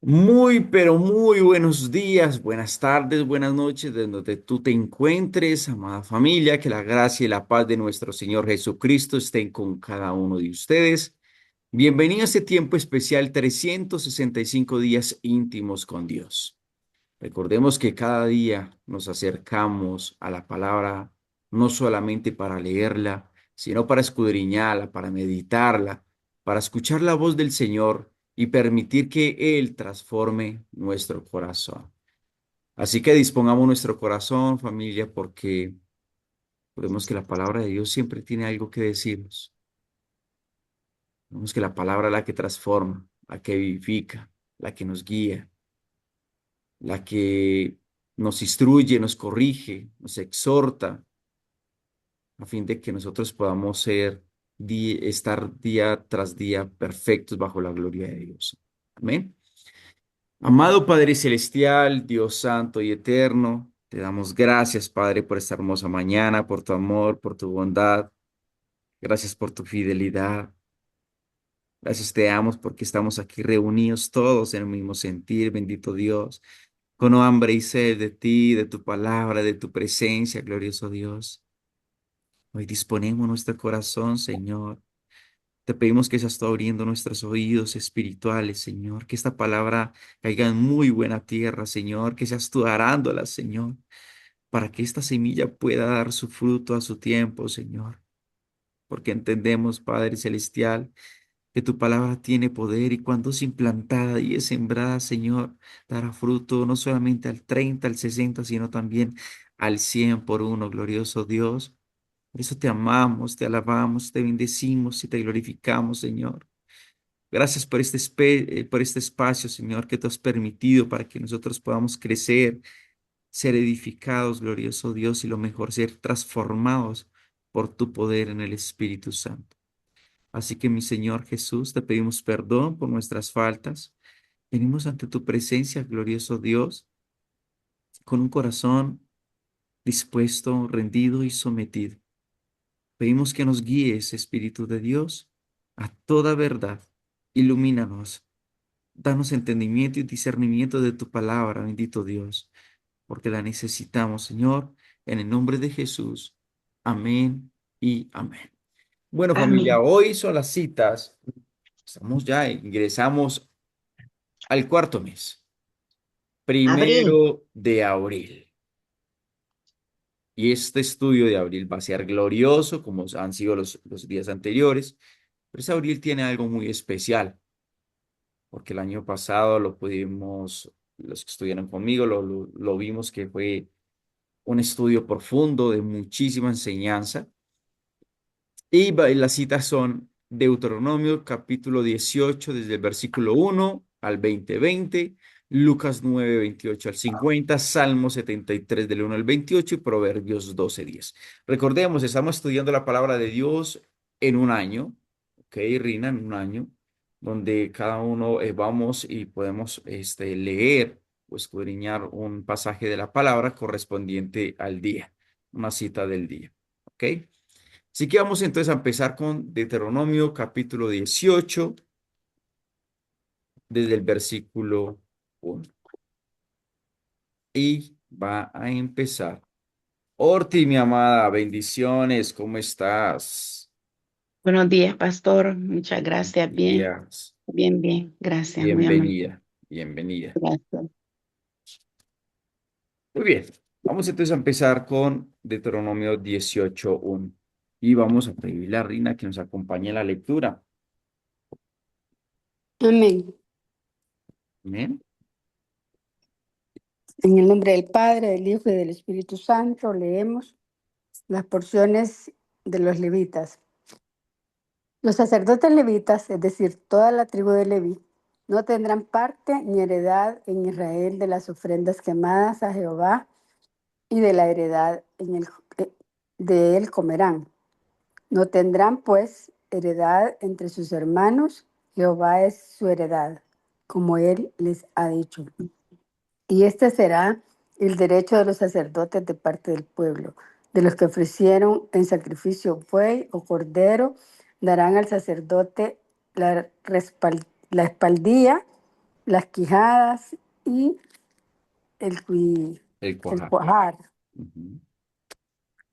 Muy, pero muy buenos días, buenas tardes, buenas noches, de donde tú te encuentres, amada familia, que la gracia y la paz de nuestro Señor Jesucristo estén con cada uno de ustedes. Bienvenido a este tiempo especial, 365 días íntimos con Dios. Recordemos que cada día nos acercamos a la palabra no solamente para leerla, sino para escudriñarla, para meditarla, para escuchar la voz del Señor y permitir que Él transforme nuestro corazón. Así que dispongamos nuestro corazón, familia, porque vemos que la palabra de Dios siempre tiene algo que decirnos. Vemos que la palabra es la que transforma, la que vivifica, la que nos guía, la que nos instruye, nos corrige, nos exhorta, a fin de que nosotros podamos estar día tras día perfectos bajo la gloria de Dios. Amén. Amado Padre Celestial, Dios Santo y Eterno, te damos gracias, Padre, por esta hermosa mañana, por tu amor, por tu bondad. Gracias por tu fidelidad. Gracias te damos porque estamos aquí reunidos todos en el mismo sentir, bendito Dios, con hambre y sed de ti, de tu palabra, de tu presencia, glorioso Dios. Hoy disponemos nuestro corazón, Señor. Te pedimos que seas tú abriendo nuestros oídos espirituales, Señor, que esta palabra caiga en muy buena tierra, Señor, que seas tú arándola, Señor, para que esta semilla pueda dar su fruto a su tiempo, Señor. Porque entendemos, Padre Celestial, que tu palabra tiene poder y cuando es implantada y es sembrada, Señor, dará fruto no solamente al 30, al 60, sino también al 100 por uno, glorioso Dios. Por eso te amamos, te alabamos, te bendecimos y te glorificamos, Señor. Gracias por por este espacio, Señor, que tú has permitido para que nosotros podamos crecer, ser edificados, glorioso Dios, y lo mejor, ser transformados por tu poder en el Espíritu Santo. Así que, mi Señor Jesús, te pedimos perdón por nuestras faltas. Venimos ante tu presencia, glorioso Dios, con un corazón dispuesto, rendido y sometido. Pedimos que nos guíes, Espíritu de Dios, a toda verdad. Ilumínanos, danos entendimiento y discernimiento de tu palabra, bendito Dios, porque la necesitamos, Señor, en el nombre de Jesús. Amén y amén. Bueno, familia, Amén. hoy son las citas. Ingresamos al cuarto mes, Abril. 1 de abril. Y este estudio de abril va a ser glorioso, como han sido los días anteriores. Pero ese abril tiene algo muy especial, porque el año pasado lo pudimos, los que estuvieron conmigo, lo vimos que fue un estudio profundo de muchísima enseñanza. Y las citas son Deuteronomio capítulo 18 desde el versículo 1 al 20, Lucas 9, 28 al 50, Salmo 73 del 1 al 28 y Proverbios 12, 10. Recordemos, estamos estudiando la palabra de Dios en un año, ¿ok, Rina? En un año, donde cada uno vamos y podemos leer o escudriñar un pasaje de la palabra correspondiente al día, una cita del día, ¿ok? Así que vamos entonces a empezar con Deuteronomio capítulo 18 desde el versículo 1. Y va a empezar. Orti, mi amada, bendiciones, ¿cómo estás? Buenos días, pastor. Muchas gracias. Bien, Días. bien, bien. Gracias, muy amable. Bienvenida, bienvenida. Gracias. Muy bien, vamos entonces a empezar con Deuteronomio 18:1. Y vamos a pedirle a Rina que nos acompañe en la lectura. Amén. Amén. En el nombre del Padre, del Hijo y del Espíritu Santo, leemos las porciones de los levitas. Los sacerdotes levitas, es decir, toda la tribu de Leví, no tendrán parte ni heredad en Israel de las ofrendas quemadas a Jehová y de la heredad de él comerán. No tendrán, pues, heredad entre sus hermanos. Jehová es su heredad, como él les ha dicho. Y este será el derecho de los sacerdotes de parte del pueblo. De los que ofrecieron en sacrificio buey o cordero, darán al sacerdote la espaldilla las quijadas y El el cuajar. cuajar. Ujú.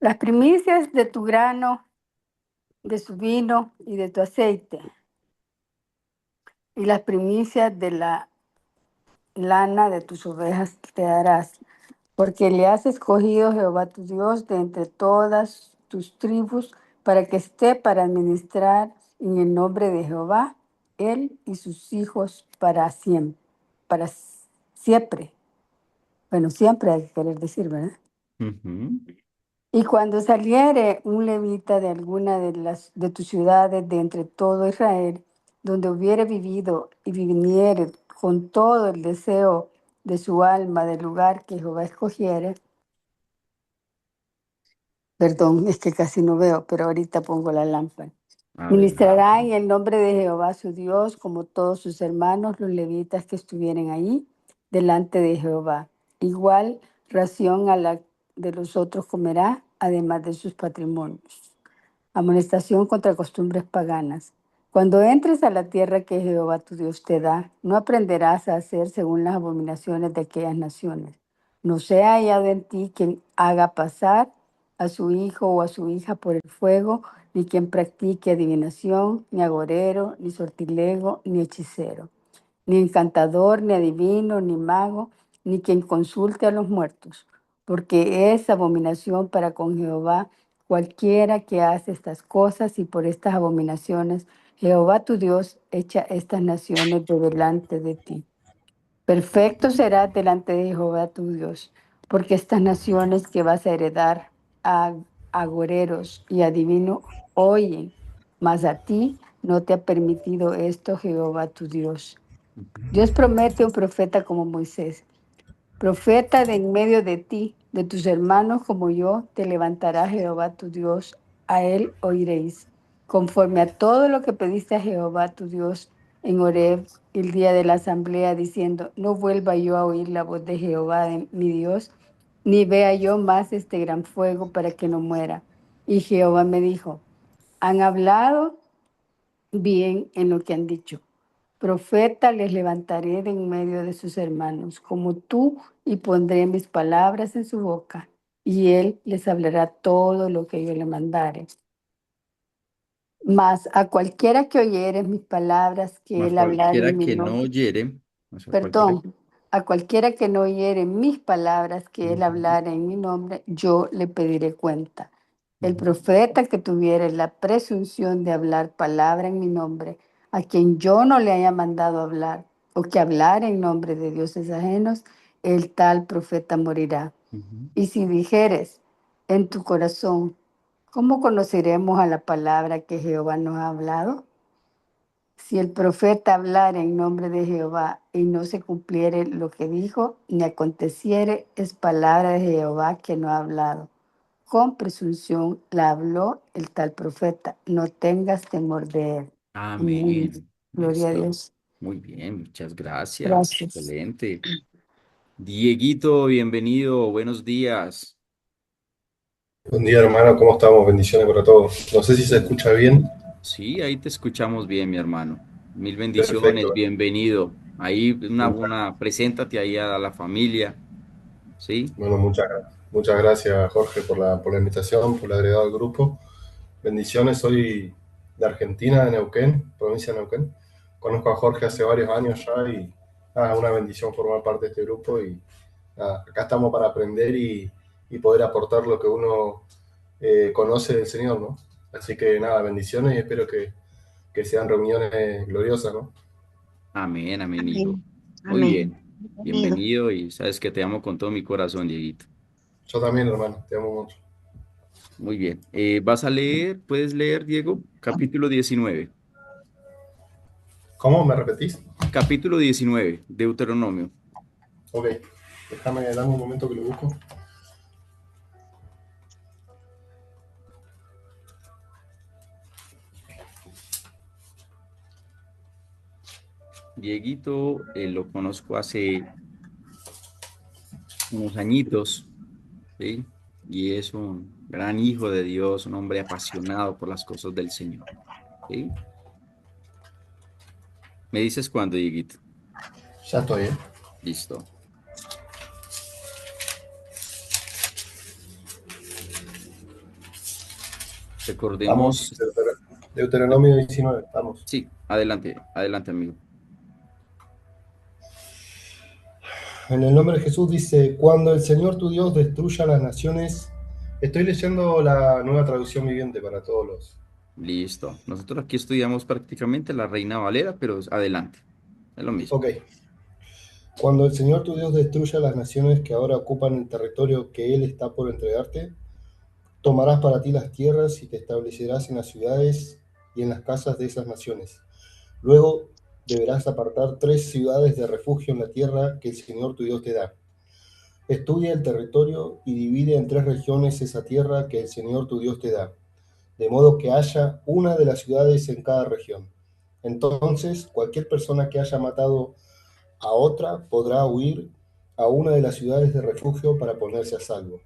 Las primicias de tu grano, de su vino y de tu aceite, y las primicias de la lana de tus ovejas te darás, porque le has escogido Jehová tu Dios de entre todas tus tribus, para que esté para administrar en el nombre de Jehová, él y sus hijos para siempre. Para siempre. Bueno, siempre hay que querer decir, ¿verdad? Ujú. Y cuando saliere un levita de alguna de las de tus ciudades de entre todo Israel, donde hubiere vivido y viniere con todo el deseo de su alma del lugar que Jehová escogiere, perdón, es que casi no veo, pero ahorita pongo la lámpara. Adelante. Ministrará en el nombre de Jehová su Dios, como todos sus hermanos, los levitas que estuvieren ahí, delante de Jehová. Igual ración a la de los otros comerá, además de sus patrimonios. Amonestación contra costumbres paganas. Cuando entres a la tierra que Jehová tu Dios te da, no aprenderás a hacer según las abominaciones de aquellas naciones. No sea hallado en ti quien haga pasar a su hijo o a su hija por el fuego, ni quien practique adivinación, ni agorero, ni sortilego, ni hechicero, ni encantador, ni adivino, ni mago, ni quien consulte a los muertos, porque es abominación para con Jehová cualquiera que hace estas cosas, y por estas abominaciones Jehová tu Dios echa estas naciones de delante de ti. Perfecto será delante de Jehová tu Dios, porque estas naciones que vas a heredar a agoreros y adivinos oyen, mas a ti no te ha permitido esto Jehová tu Dios. Ujú. Dios promete un profeta como Moisés. Profeta de en medio de ti, de tus hermanos como yo, te levantará Jehová tu Dios, a él oiréis, conforme a todo lo que pediste a Jehová tu Dios en Horeb el día de la asamblea, diciendo, no vuelva yo a oír la voz de Jehová de mi Dios, ni vea yo más este gran fuego para que no muera. Y Jehová me dijo, han hablado bien en lo que han dicho. Profeta les levantaré de en medio de sus hermanos, como tú, y pondré mis palabras en su boca, y él les hablará todo lo que yo le mandare. Mas a cualquiera que oyere mis palabras que Mas él hablar cualquiera en mi que no nombre, oyere, o sea, cualquiera. perdón, a cualquiera que no oyere mis palabras que él Ujú. hablara en mi nombre, yo le pediré cuenta. El Ujú. profeta que tuviere la presunción de hablar palabra en mi nombre, a quien yo no le haya mandado hablar, o que hablar en nombre de dioses ajenos, el tal profeta morirá. Ujú. Y si dijeres en tu corazón, ¿cómo conoceremos a la palabra que Jehová nos ha hablado? Si el profeta hablara en nombre de Jehová y no se cumpliere lo que dijo, ni aconteciere, es palabra de Jehová que no ha hablado. Con presunción la habló el tal profeta. No tengas temor de él. Amén. Amén. Gloria a Listo. Dios. Muy bien, muchas gracias. Gracias. Excelente. Dieguito, bienvenido. Buenos días. Buen día, hermano, ¿cómo estamos? Bendiciones para todos. No sé si se escucha bien. Sí, ahí te escuchamos bien, mi hermano. Mil bendiciones, Perfecto. bienvenido. Ahí Muchas, preséntate ahí a la familia, ¿sí? bueno, muchas gracias, Jorge, por la invitación, por el agregado al grupo. Bendiciones, soy de Argentina, de Neuquén, provincia de Neuquén. Conozco a Jorge hace varios años ya y nada, una bendición formar parte de este grupo y nada, acá estamos para aprender y poder aportar lo que uno conoce del Señor, ¿no? Así que nada, bendiciones y espero que sean reuniones gloriosas, ¿no? Amén, amén, hijo. Amén. Muy Amén. bien. Bienvenido. Bienvenido y sabes que te amo con todo mi corazón, Dieguito. Yo también, hermano, te amo mucho. Muy bien. ¿Vas a leer? ¿Puedes leer, Diego? Capítulo 19. ¿Cómo? ¿Me repetís? Capítulo 19, Deuteronomio. Ok, dame un momento que lo busco. Dieguito, lo conozco hace unos añitos, ¿sí? Y es un gran hijo de Dios, un hombre apasionado por las cosas del Señor, ¿sí? ¿Me dices cuándo, Dieguito? Ya estoy, ¿eh? Listo. Estamos, Recordemos, Deuteronomio 19, estamos. sí, adelante, adelante, amigo. En el nombre de Jesús dice, cuando el Señor tu Dios destruya las naciones, estoy leyendo la nueva traducción viviente para todos los... Listo. Nosotros aquí estudiamos prácticamente la Reina Valera, pero adelante. Es lo mismo. Ok, cuando el Señor tu Dios destruya las naciones que ahora ocupan el territorio que Él está por entregarte, tomarás para ti las tierras y te establecerás en las ciudades y en las casas de esas naciones. Luego deberás apartar 3 ciudades de refugio en la tierra que el Señor tu Dios te da. Estudia el territorio y divide en 3 regiones esa tierra que el Señor tu Dios te da, de modo que haya una de las ciudades en cada región. Entonces, cualquier persona que haya matado a otra podrá huir a una de las ciudades de refugio para ponerse a salvo.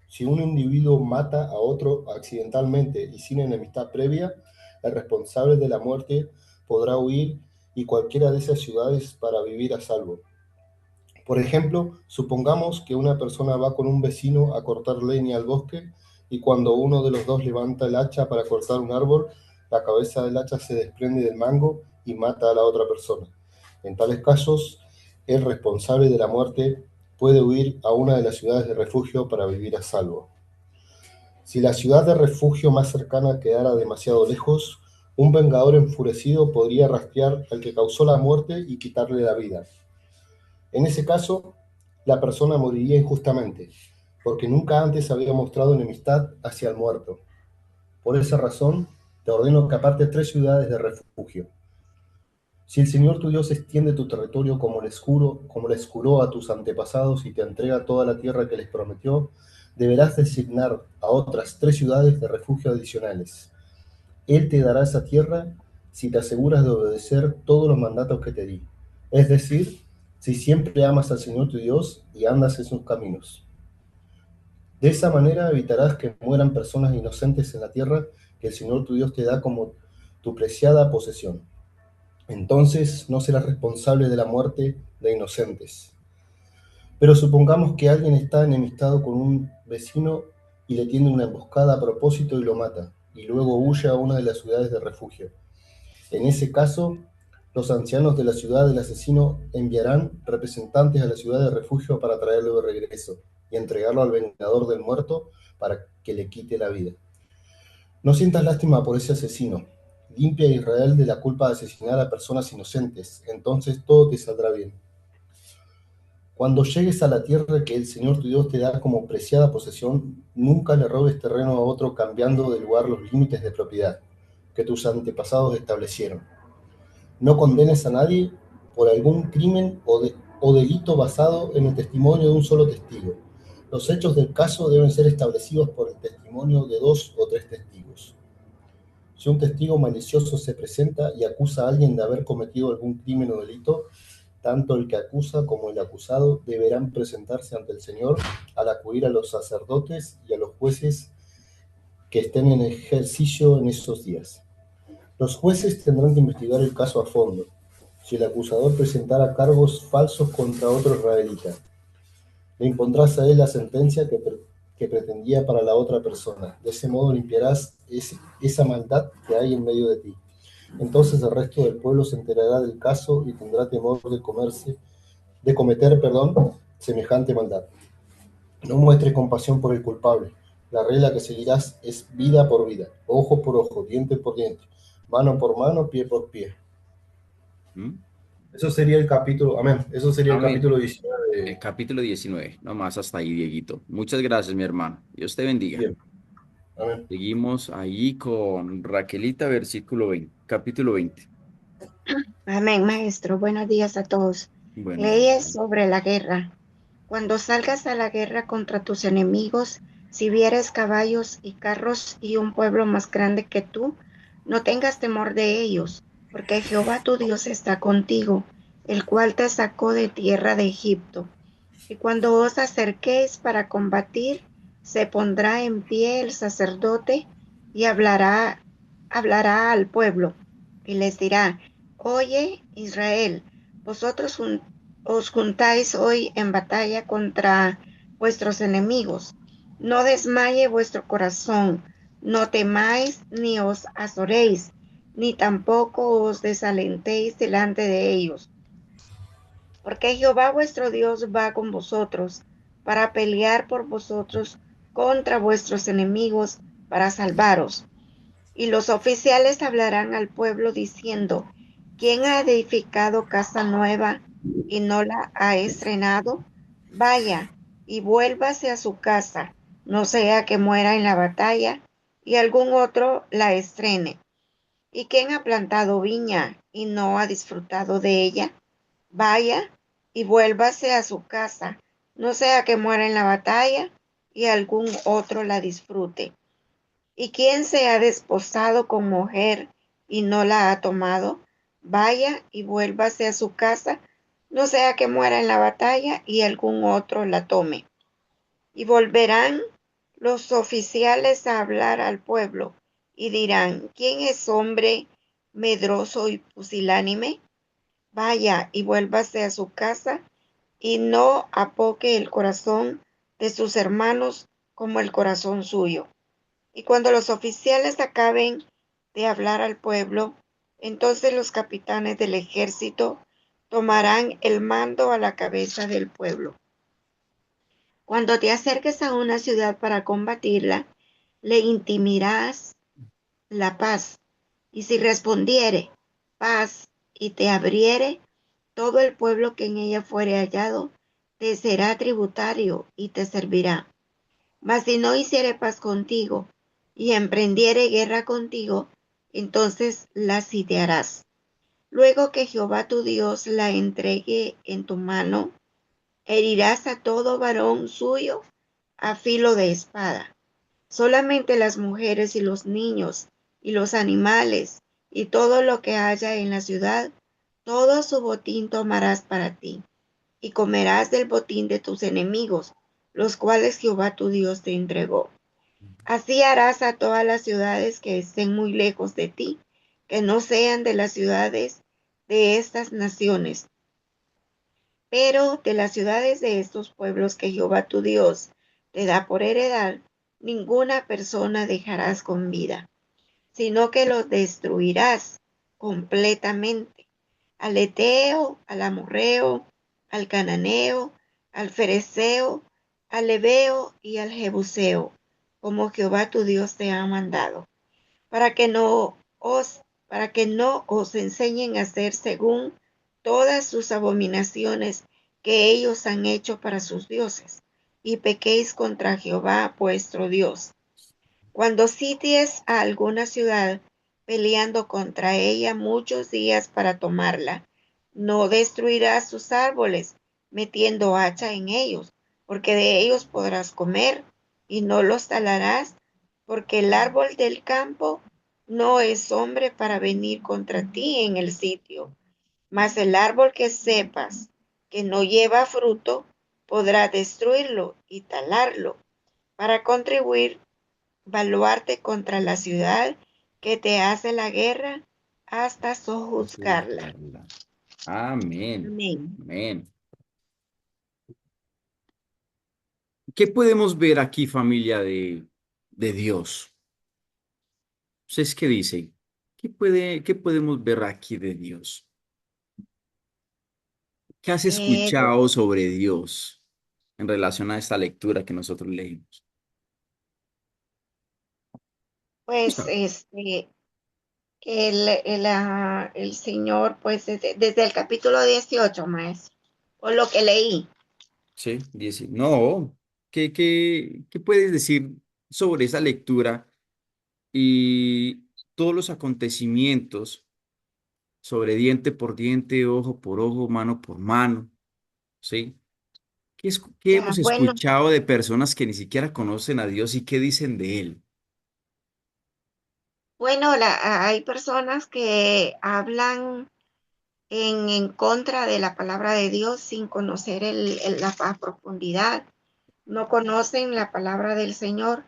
Si un individuo mata a otro accidentalmente y sin enemistad previa, el responsable de la muerte podrá huir y cualquiera de esas ciudades para vivir a salvo. Por ejemplo, supongamos que una persona va con un vecino a cortar leña al bosque y cuando uno de los dos levanta el hacha para cortar un árbol, la cabeza del hacha se desprende del mango y mata a la otra persona. En tales casos, el responsable de la muerte puede huir a una de las ciudades de refugio para vivir a salvo. Si la ciudad de refugio más cercana quedara demasiado lejos, un vengador enfurecido podría rastrear al que causó la muerte y quitarle la vida. En ese caso, la persona moriría injustamente, porque nunca antes había mostrado enemistad hacia el muerto. Por esa razón, te ordeno que apartes 3 ciudades de refugio. Si el Señor tu Dios extiende tu territorio como les juró a tus antepasados y te entrega toda la tierra que les prometió, deberás designar a otras 3 ciudades de refugio adicionales. Él te dará esa tierra si te aseguras de obedecer todos los mandatos que te di. Es decir, si siempre amas al Señor tu Dios y andas en sus caminos. De esa manera evitarás que mueran personas inocentes en la tierra que el Señor tu Dios te da como tu preciada posesión. Entonces no serás responsable de la muerte de inocentes. Pero supongamos que alguien está enemistado con un vecino y le tiende una emboscada a propósito y lo mata, y luego huye a una de las ciudades de refugio. En ese caso, los ancianos de la ciudad del asesino enviarán representantes a la ciudad de refugio para traerlo de regreso y entregarlo al vengador del muerto para que le quite la vida. No sientas lástima por ese asesino. Limpia a Israel de la culpa de asesinar a personas inocentes, entonces todo te saldrá bien. Cuando llegues a la tierra que el Señor tu Dios te da como preciada posesión, nunca le robes terreno a otro cambiando de lugar los límites de propiedad que tus antepasados establecieron. No condenes a nadie por algún crimen o delito basado en el testimonio de un solo testigo. Los hechos del caso deben ser establecidos por el testimonio de 2 o 3 testigos. Si un testigo malicioso se presenta y acusa a alguien de haber cometido algún crimen o delito, tanto el que acusa como el acusado deberán presentarse ante el Señor al acudir a los sacerdotes y a los jueces que estén en ejercicio en esos días. Los jueces tendrán que investigar el caso a fondo. Si el acusador presentara cargos falsos contra otro israelita, le impondrás a él la sentencia que pretendía para la otra persona. De ese modo limpiarás esa maldad que hay en medio de ti. Entonces el resto del pueblo se enterará del caso y tendrá temor de cometer semejante maldad. No muestres compasión por el culpable. La regla que seguirás es vida por vida, ojo por ojo, diente por diente, mano por mano, pie por pie. ¿Mm? Eso sería el capítulo, amén, eso sería el Amén. capítulo 19 El de... capítulo 19, nomás hasta ahí, Dieguito. Muchas gracias, mi hermano. Dios te bendiga. Bien, amén. Seguimos ahí con Raquelita, versículo 20, capítulo 20. Amén, maestro. Buenos días a todos. Buenos días. Leyes sobre la guerra. Cuando salgas a la guerra contra tus enemigos, si vieres caballos y carros y un pueblo más grande que tú, no tengas temor de ellos, porque Jehová tu Dios está contigo, el cual te sacó de tierra de Egipto. Y cuando os acerquéis para combatir, se pondrá en pie el sacerdote y hablará al pueblo y les dirá: Oye, Israel, Vosotros os juntáis hoy en batalla contra vuestros enemigos. No desmaye vuestro corazón, no temáis ni os azoréis, ni tampoco os desalentéis delante de ellos. Porque Jehová vuestro Dios va con vosotros para pelear por vosotros contra vuestros enemigos, para salvaros. Y los oficiales hablarán al pueblo diciendo: ¿Quién ha edificado casa nueva y no la ha estrenado? Vaya y vuélvase a su casa, no sea que muera en la batalla y algún otro la estrene. ¿Y quién ha plantado viña y no ha disfrutado de ella? Vaya y vuélvase a su casa, no sea que muera en la batalla y algún otro la disfrute. ¿Y quién se ha desposado con mujer y no la ha tomado? Vaya y vuélvase a su casa, no sea que muera en la batalla y algún otro la tome. Y volverán los oficiales a hablar al pueblo y dirán: ¿Quién es hombre medroso y pusilánime? Vaya y vuélvase a su casa y no apoque el corazón de sus hermanos como el corazón suyo. Y cuando los oficiales acaben de hablar al pueblo, entonces los capitanes del ejército tomarán el mando a la cabeza del pueblo. Cuando te acerques a una ciudad para combatirla, le intimirás la paz. Y si respondiere paz y te abriere, todo el pueblo que en ella fuere hallado te será tributario y te servirá. Mas si no hiciere paz contigo y emprendiere guerra contigo, entonces la sitiarás. Luego que Jehová tu Dios la entregue en tu mano, herirás a todo varón suyo a filo de espada. Solamente las mujeres y los niños y los animales y todo lo que haya en la ciudad, todo su botín tomarás para ti, y comerás del botín de tus enemigos, los cuales Jehová tu Dios te entregó. Así harás a todas las ciudades que estén muy lejos de ti, que no sean de las ciudades de estas naciones, pero de las ciudades de estos pueblos que Jehová tu Dios te da por heredad, ninguna persona dejarás con vida, sino que los destruirás completamente: al Eteo, al Amorreo, al Cananeo, al Fereceo, al Heveo y al Jebuseo, como Jehová tu Dios te ha mandado, para que no os enseñen a hacer según todas sus abominaciones que ellos han hecho para sus dioses, y pequéis contra Jehová vuestro Dios. Cuando sities a alguna ciudad, peleando contra ella muchos días para tomarla, no destruirás sus árboles metiendo hacha en ellos, porque de ellos podrás comer, y no los talarás, porque el árbol del campo no es hombre para venir contra ti en el sitio. Mas el árbol que sepas que no lleva fruto, podrá destruirlo y talarlo, para contribuir baluarte contra la ciudad que te hace la guerra hasta sojuzgarla. Amén. Amén. Amén. ¿Qué podemos ver aquí, familia de Dios? ¿Ustedes qué dicen? ¿Qué podemos ver aquí de Dios? ¿Qué has Eh, escuchado sobre Dios en relación a esta lectura que nosotros leímos? pues Está. el Señor, pues desde el capítulo 18, maestro, por lo que leí. Sí, dice, no, ¿qué puedes decir sobre esa lectura y todos los acontecimientos sobre diente por diente, ojo por ojo, mano por mano? ¿Sí? ¿Qué Ya, hemos bueno, escuchado de personas que ni siquiera conocen a Dios y qué dicen de Él? bueno, hay personas que hablan en contra de la palabra de Dios sin conocer la profundidad, no conocen la palabra del Señor,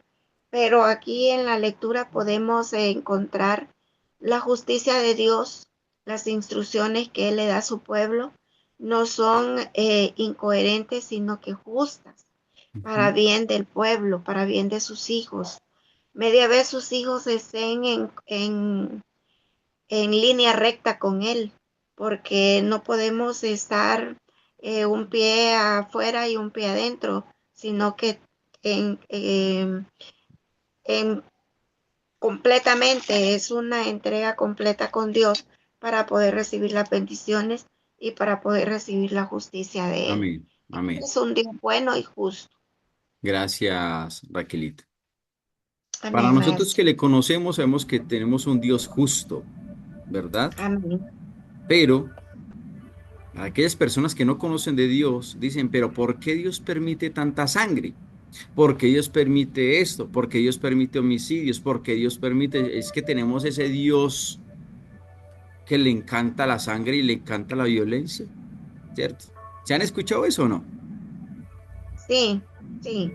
pero aquí en la lectura podemos encontrar la justicia de Dios, las instrucciones que Él le da a su pueblo, no son incoherentes, sino que justas, para Ujú. bien del pueblo, para bien de sus hijos. Media vez sus hijos estén en línea recta con Él, porque no podemos estar un pie afuera y un pie adentro, sino que en, eh, en completamente es una entrega completa con Dios para poder recibir las bendiciones y para poder recibir la justicia de Él. Amén, amén. Es un Dios bueno y justo. Gracias, Raquelita. Para Amén, nosotros que maestro. le conocemos, sabemos que tenemos un Dios justo, ¿verdad? Amén. Pero aquellas personas que no conocen de Dios dicen, pero ¿por qué Dios permite tanta sangre? ¿Por qué Dios permite esto? ¿Por qué Dios permite homicidios? ¿Por qué Dios permite? Es que tenemos ese Dios que le encanta la sangre y le encanta la violencia, ¿cierto? ¿Se han escuchado eso o no? Sí, sí.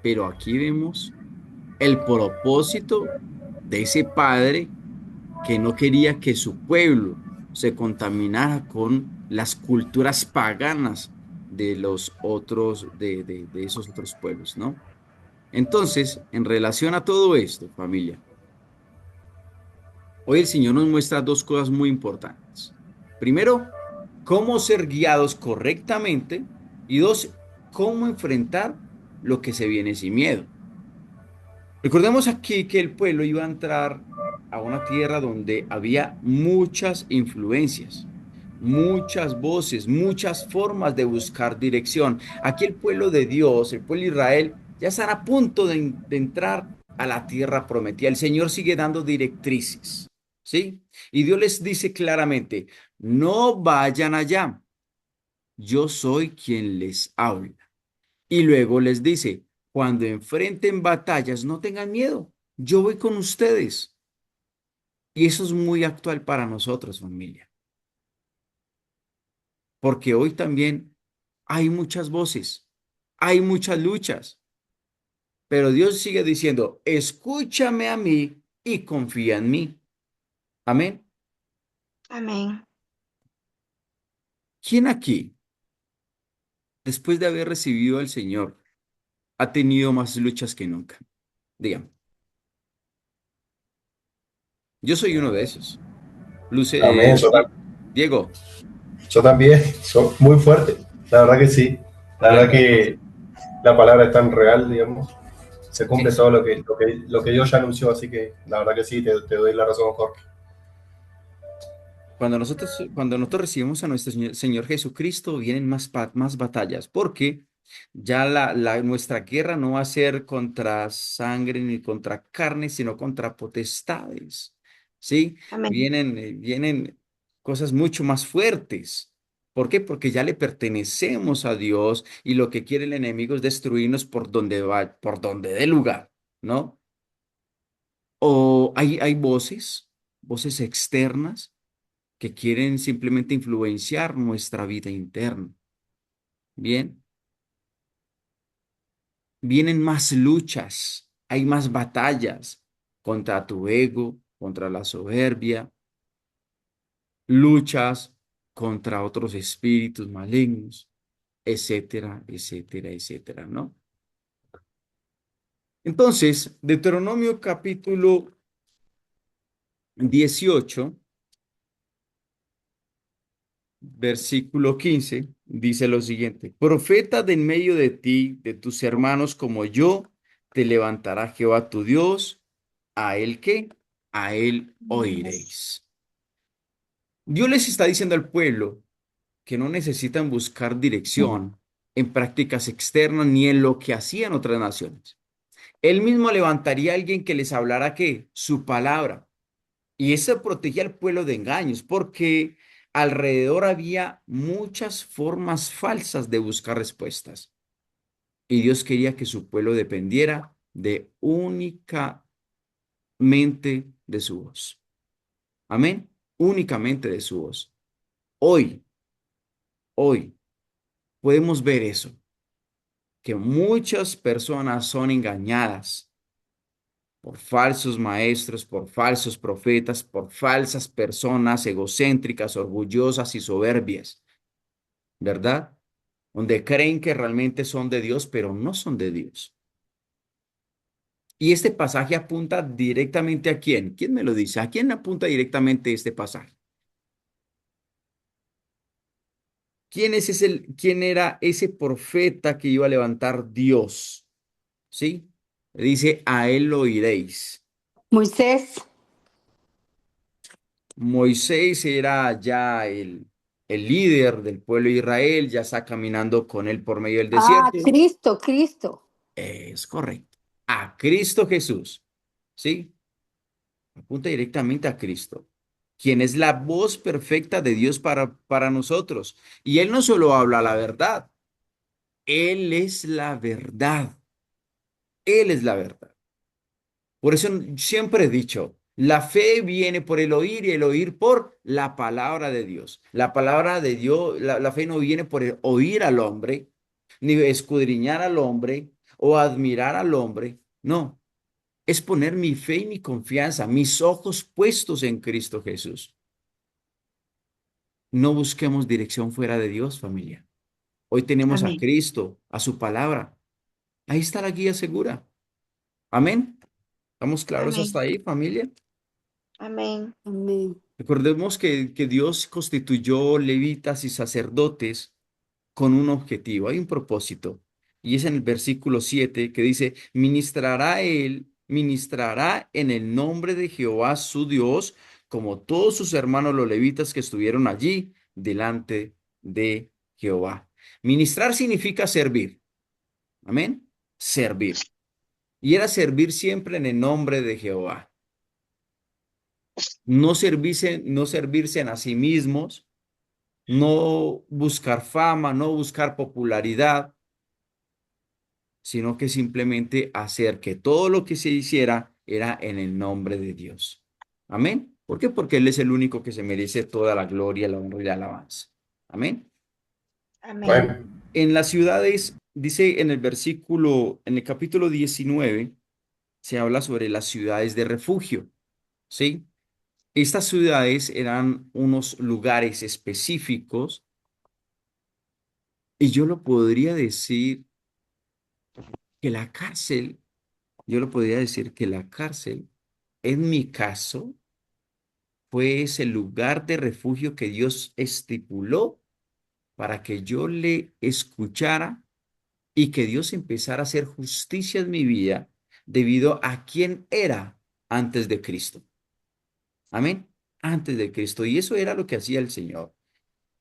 Pero aquí vemos el propósito de ese padre que no quería que su pueblo se contaminara con las culturas paganas de los otros, de esos otros pueblos, ¿no? Entonces, en relación a todo esto, familia, hoy el Señor nos muestra dos cosas muy importantes. Primero, cómo ser guiados correctamente y dos, cómo enfrentar lo que se viene sin miedo. Recordemos aquí que el pueblo iba a entrar a una tierra donde había muchas influencias, muchas voces, muchas formas de buscar dirección. Aquí el pueblo de Dios, el pueblo de Israel, ya están a punto de entrar a la tierra prometida. El Señor sigue dando directrices, ¿sí? Y Dios les dice claramente, no vayan allá, yo soy quien les habla. Y luego les dice, cuando enfrenten batallas, no tengan miedo, yo voy con ustedes. Y eso es muy actual para nosotros, familia, porque hoy también hay muchas voces, hay muchas luchas, pero Dios sigue diciendo, escúchame a mí y confía en mí. Amén. Amén. ¿Quién aquí, después de haber recibido al Señor, ha tenido más luchas que nunca? Dígame, yo soy uno de esos. Amén, Diego, yo también, son muy fuertes, la verdad que sí, la verdad claro. que la palabra es tan real, digamos, se Sí, cumple todo lo que Dios ya anunció, así que la verdad que sí, te doy la razón, Jorge. cuando nosotros recibimos a nuestro Señor Jesucristo, vienen más batallas, porque ya nuestra guerra no va a ser contra sangre ni contra carne, sino contra potestades, ¿sí? Amén. Vienen cosas mucho más fuertes. ¿Por qué? Porque ya le pertenecemos a Dios y lo que quiere el enemigo es destruirnos por donde va, por donde dé lugar, ¿no? O hay voces externas que quieren simplemente influenciar nuestra vida interna. Bien, vienen más luchas, hay más batallas contra tu ego, contra la soberbia, luchas contra otros espíritus malignos, etcétera, etcétera, etcétera, ¿no? Entonces, Deuteronomio capítulo 18, versículo 15 dice lo siguiente, profeta de en medio de ti, de tus hermanos como yo, te levantará Jehová tu Dios, a él que, a él oiréis. Dios les está diciendo al pueblo que no necesitan buscar dirección en prácticas externas ni en lo que hacían otras naciones. Él mismo levantaría a alguien que les hablara que su palabra. Y eso protegía al pueblo de engaños, porque alrededor había muchas formas falsas de buscar respuestas. Y Dios quería que su pueblo dependiera de únicamente de su voz. Amén. Únicamente de su voz. Hoy, hoy podemos ver eso, que muchas personas son engañadas por falsos maestros, por falsos profetas, por falsas personas egocéntricas, orgullosas y soberbias, ¿verdad? Donde creen que realmente son de Dios, pero no son de Dios. Y este pasaje apunta directamente ¿a quién? ¿Quién me lo dice? ¿A quién apunta directamente este pasaje? ¿Quién era ese profeta que iba a levantar Dios? ¿Sí? Dice, a él lo oiréis. Moisés. Moisés era ya el líder del pueblo de Israel, ya está caminando con él por medio del Ah, desierto. Cristo, Cristo. Es correcto. A Cristo Jesús. ¿Sí? Apunta directamente a Cristo, quien es la voz perfecta de Dios para nosotros. Y Él no solo habla la verdad, Él es la verdad. Él es la verdad. Por eso siempre he dicho, la fe viene por el oír y el oír por la palabra de Dios. La palabra de Dios, la fe no viene por el oír al hombre, ni escudriñar al hombre o admirar al hombre. No, es poner mi fe y mi confianza, mis ojos puestos en Cristo Jesús. No busquemos dirección fuera de Dios, familia. Hoy tenemos a Amén. Cristo, a su palabra. Ahí está la guía segura. Amén. ¿Estamos claros hasta Amén. ahí, familia? Amén. Amén. Recordemos que Dios constituyó levitas y sacerdotes con un objetivo, hay un propósito. Y es en el versículo 7 que dice, ministrará en el nombre de Jehová su Dios, como todos sus hermanos los levitas que estuvieron allí delante de Jehová. Ministrar significa servir. Amén. Servir. Y era servir siempre en el nombre de Jehová. No servirse a sí mismos, no buscar fama, no buscar popularidad, sino que simplemente hacer que todo lo que se hiciera era en el nombre de Dios. Amén. ¿Por qué? Porque Él es el único que se merece toda la gloria, la honra y la alabanza. Amén. Amén. Amén. En las ciudades, dice en el capítulo 19, se habla sobre las ciudades de refugio, ¿sí? Estas ciudades eran unos lugares específicos y yo lo podría decir que la cárcel, yo lo podría decir que la cárcel, en mi caso, fue ese lugar de refugio que Dios estipuló para que yo le escuchara y que Dios empezara a hacer justicia en mi vida debido a quién era antes de Cristo. Amén. Antes de Cristo. Y eso era lo que hacía el Señor.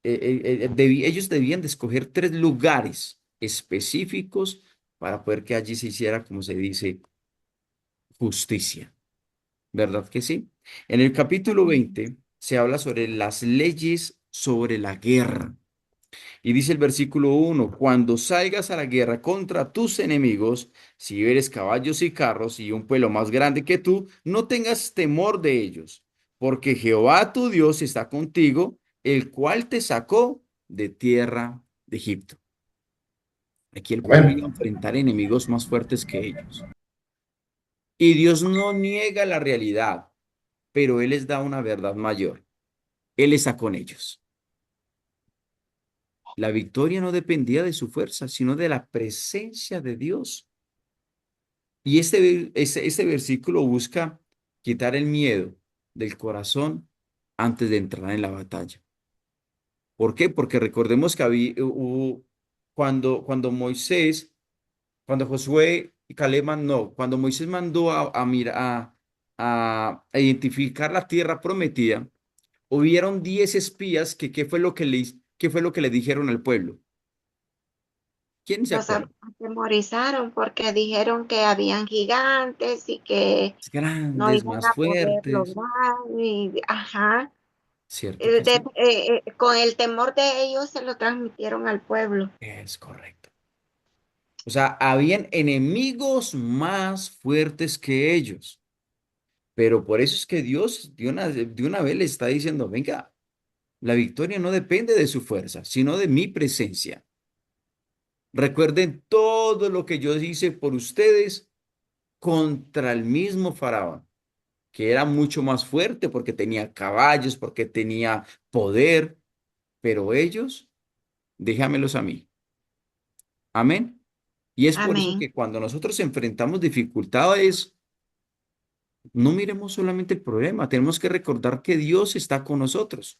Ellos debían de escoger 3 lugares específicos para poder que allí se hiciera, como se dice, justicia. ¿Verdad que sí? En el capítulo Amén. 20 se habla sobre las leyes sobre la guerra. Y dice el versículo 1, cuando salgas a la guerra contra tus enemigos, si eres caballos y carros y un pueblo más grande que tú, no tengas temor de ellos, porque Jehová tu Dios está contigo, el cual te sacó de tierra de Egipto. Aquí el pueblo iba a Amén. enfrentar enemigos más fuertes que ellos. Y Dios no niega la realidad, pero Él les da una verdad mayor. Él está con ellos. La victoria no dependía de su fuerza, sino de la presencia de Dios. Y este versículo busca quitar el miedo del corazón antes de entrar en la batalla. ¿Por qué? Porque recordemos que cuando Josué y Caleb no, cuando Moisés mandó a identificar la tierra prometida, hubieron 10 espías que qué fue lo que le dijeron al pueblo. ¿Quién se Los acuerda? atemorizaron porque dijeron que habían gigantes y que no Grandes, iban más a poder fuertes. lograr. Y, ajá. ¿Cierto que sí? Con el temor de ellos se lo transmitieron al pueblo. Es correcto. O sea, habían enemigos más fuertes que ellos. Pero por eso es que Dios de una vez le está diciendo, venga, la victoria no depende de su fuerza, sino de mi presencia. Recuerden todo lo que yo hice por ustedes contra el mismo faraón, que era mucho más fuerte porque tenía caballos, porque tenía poder, pero ellos, déjamelos a mí. Amén. Y es por eso Amén. que cuando nosotros enfrentamos dificultades, no miremos solamente el problema, tenemos que recordar que Dios está con nosotros.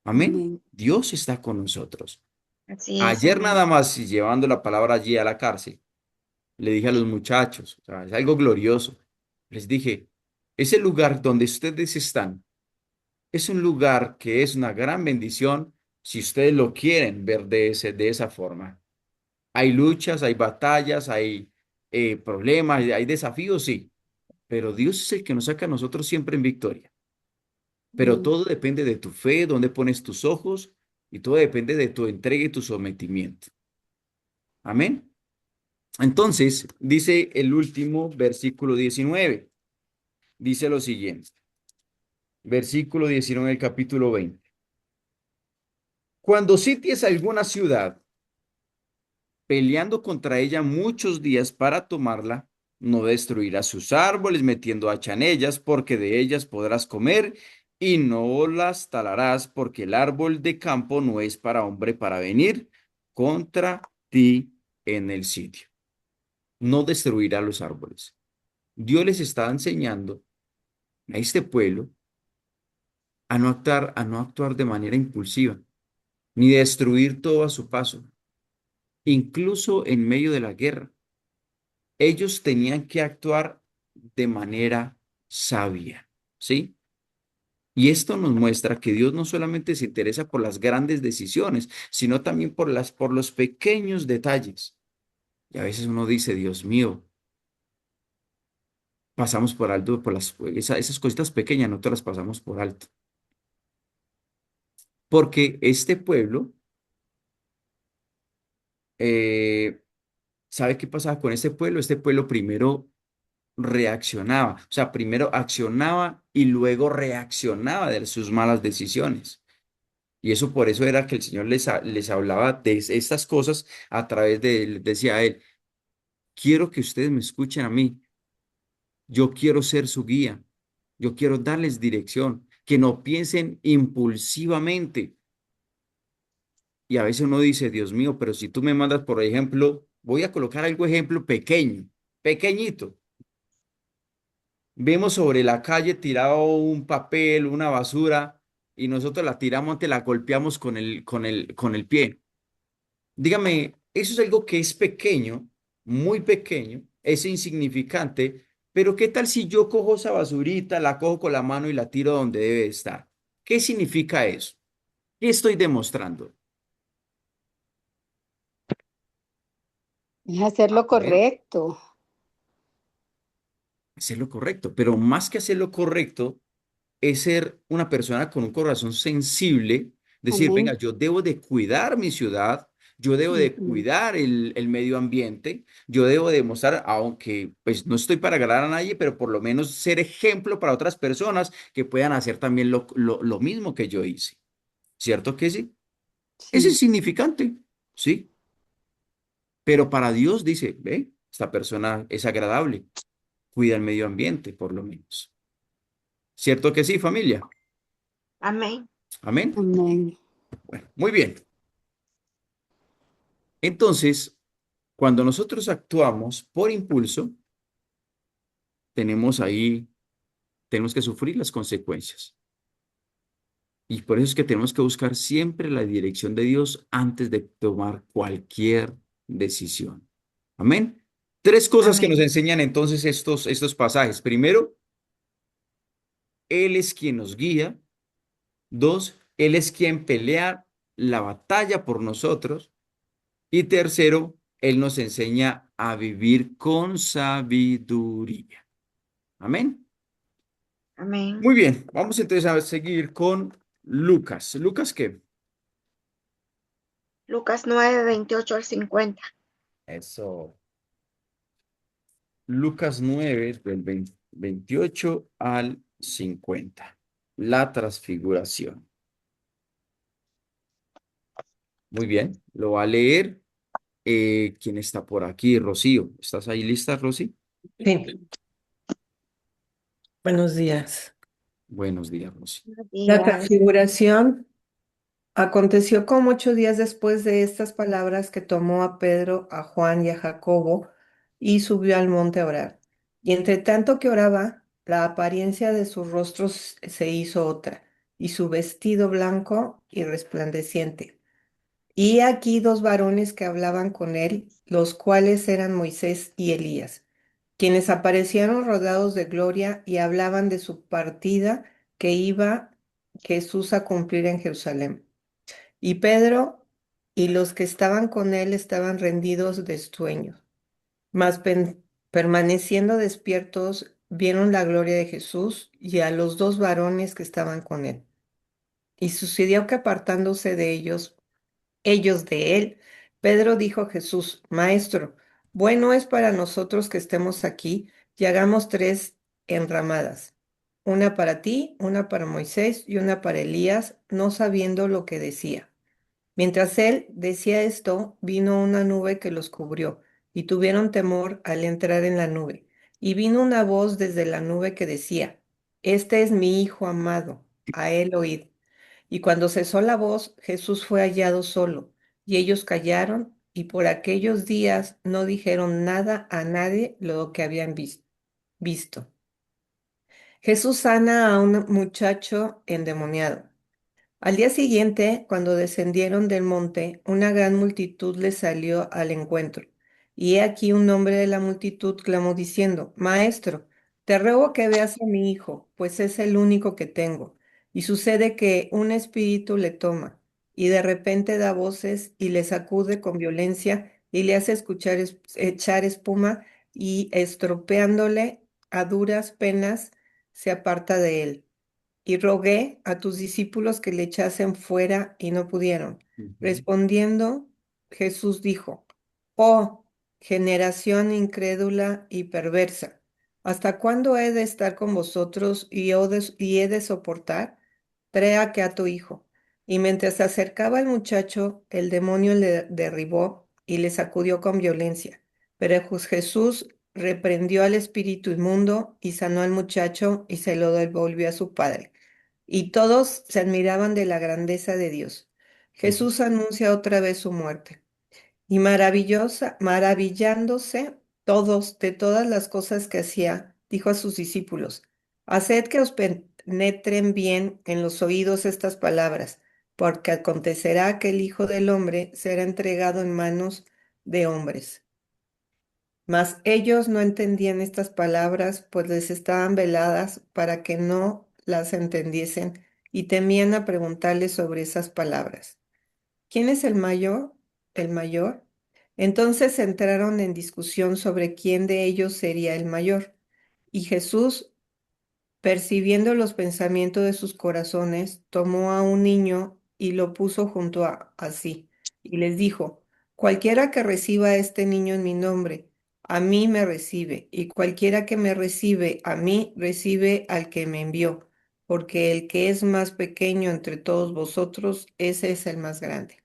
Amén. Amén. Dios está con nosotros. Así es, Ayer nada amén. más, y llevando la palabra allí a la cárcel, le dije a los muchachos, o sea, es algo glorioso. Les dije, ese lugar donde ustedes están es un lugar que es una gran bendición si ustedes lo quieren ver de esa forma. Hay luchas, hay batallas, hay problemas, hay desafíos, sí, pero Dios es el que nos saca a nosotros siempre en victoria. Pero Amén. todo depende de tu fe, dónde pones tus ojos y todo depende de tu entrega y tu sometimiento. Amén. Entonces, dice el último versículo 19. Dice lo siguiente. Versículo 19 del capítulo 20. Cuando sities alguna ciudad, peleando contra ella muchos días para tomarla, no destruirás sus árboles metiendo hacha en ellas, porque de ellas podrás comer y no las talarás, porque el árbol de campo no es para hombre para venir contra ti en el sitio. No destruirá los árboles. Dios les está enseñando a este pueblo a no actuar de manera impulsiva, ni destruir todo a su paso, incluso en medio de la guerra. Ellos tenían que actuar de manera sabia, ¿sí? Y esto nos muestra que Dios no solamente se interesa por las grandes decisiones, sino también por los pequeños detalles. Y a veces uno dice, Dios mío, pasamos por alto por esas cositas pequeñas, no te las pasamos por alto. Porque este pueblo, eh, ¿sabe qué pasaba con este pueblo? Este pueblo primero reaccionaba, o sea, primero accionaba y luego reaccionaba de sus malas decisiones. Y eso por eso era que el Señor les hablaba de estas cosas a través de él. Decía a él, quiero que ustedes me escuchen a mí, yo quiero ser su guía, yo quiero darles dirección, que no piensen impulsivamente. Y a veces uno dice, Dios mío, pero si tú me mandas, por ejemplo, voy a colocar algo ejemplo pequeño, pequeñito. Vemos sobre la calle tirado un papel, una basura, y nosotros la tiramos, te la golpeamos con el pie. Dígame, eso es algo que es pequeño, muy pequeño, es insignificante, pero ¿qué tal si yo cojo esa basurita, la cojo con la mano y la tiro donde debe estar? ¿Qué significa eso? ¿Qué estoy demostrando? Es hacer A lo ver, correcto. hacer lo correcto, pero más que hacer lo correcto, es ser una persona con un corazón sensible, decir, venga, Amén. yo debo de cuidar mi ciudad, yo debo de Ujú. cuidar el medio ambiente, yo debo demostrar, aunque pues no estoy para agradar a nadie, pero por lo menos ser ejemplo para otras personas que puedan hacer también lo mismo que yo hice. ¿Cierto que sí? Es Sí. insignificante, sí, pero para Dios dice, ve, esta persona es agradable, cuida el medio ambiente, por lo menos. ¿Cierto que sí, familia? Amén. Amén. Amén. Bueno, muy bien. Entonces, cuando nosotros actuamos por impulso, tenemos ahí, tenemos que sufrir las consecuencias. Y por eso es que tenemos que buscar siempre la dirección de Dios antes de tomar cualquier decisión. Amén. Tres cosas que nos Amén. enseñan entonces estos pasajes. Primero, Él es quien nos guía. Dos, Él es quien pelea la batalla por nosotros. Y tercero, Él nos enseña a vivir con sabiduría. Amén. Amén. Muy bien, vamos entonces a seguir con Lucas. ¿Lucas qué? Lucas 9:28 al 50. Eso. Lucas 9 del 28 al 50. La transfiguración. Muy bien, lo va a leer. ¿Quién está por aquí? Rocío. ¿Estás ahí lista, Rosy? Sí, buenos días. Buenos días, Rosy. Buenos La días. transfiguración aconteció como 8 días después de estas palabras que tomó a Pedro, a Juan y a Jacobo y subió al monte a orar. Y entre tanto que oraba, la apariencia de sus rostros se hizo otra, y su vestido blanco y resplandeciente. Y aquí dos varones que hablaban con él, los cuales eran Moisés y Elías, quienes aparecieron rodeados de gloria y hablaban de su partida que iba Jesús a cumplir en Jerusalén. Y Pedro y los que estaban con él estaban rendidos de sueño, mas permaneciendo despiertos, vieron la gloria de Jesús y a los dos varones que estaban con él. Y sucedió que apartándose de ellos de él, Pedro dijo a Jesús, Maestro, bueno es para nosotros que estemos aquí y hagamos tres enramadas, una para ti, una para Moisés y una para Elías, no sabiendo lo que decía. Mientras él decía esto, vino una nube que los cubrió, y tuvieron temor al entrar en la nube. Y vino una voz desde la nube que decía, Este es mi Hijo amado, a él oíd. Y cuando cesó la voz, Jesús fue hallado solo, y ellos callaron, y por aquellos días no dijeron nada a nadie lo que habían visto. Jesús sana a un muchacho endemoniado. Al día siguiente, cuando descendieron del monte, una gran multitud les salió al encuentro. Y he aquí un hombre de la multitud clamó diciendo, Maestro, te ruego que veas a mi hijo, pues es el único que tengo. Y sucede que un espíritu le toma, y de repente da voces y le sacude con violencia y le hace echar espuma y estropeándole a duras penas se aparta de él. Y rogué a tus discípulos que le echasen fuera y no pudieron. Ujú, Respondiendo, Jesús dijo, Oh, generación incrédula y perversa, ¿hasta cuándo he de estar con vosotros y he de soportar? Trae aquí a tu hijo. Y mientras se acercaba el muchacho, el demonio le derribó y le sacudió con violencia. Pero Jesús reprendió al espíritu inmundo y sanó al muchacho y se lo devolvió a su padre. Y todos se admiraban de la grandeza de Dios. ujú. Jesús anuncia otra vez su muerte. Y maravillándose todos de todas las cosas que hacía, dijo a sus discípulos, Haced que os penetren bien en los oídos estas palabras, porque acontecerá que el Hijo del Hombre será entregado en manos de hombres. Mas ellos no entendían estas palabras, pues les estaban veladas para que no las entendiesen y temían a preguntarles sobre esas palabras. ¿Quién es el mayor? ¿El mayor? Entonces entraron en discusión sobre quién de ellos sería el mayor. Y Jesús, percibiendo los pensamientos de sus corazones, tomó a un niño y lo puso junto a sí, y les dijo, Cualquiera que reciba a este niño en mi nombre, a mí me recibe, y cualquiera que me recibe a mí, recibe al que me envió, porque el que es más pequeño entre todos vosotros, ese es el más grande.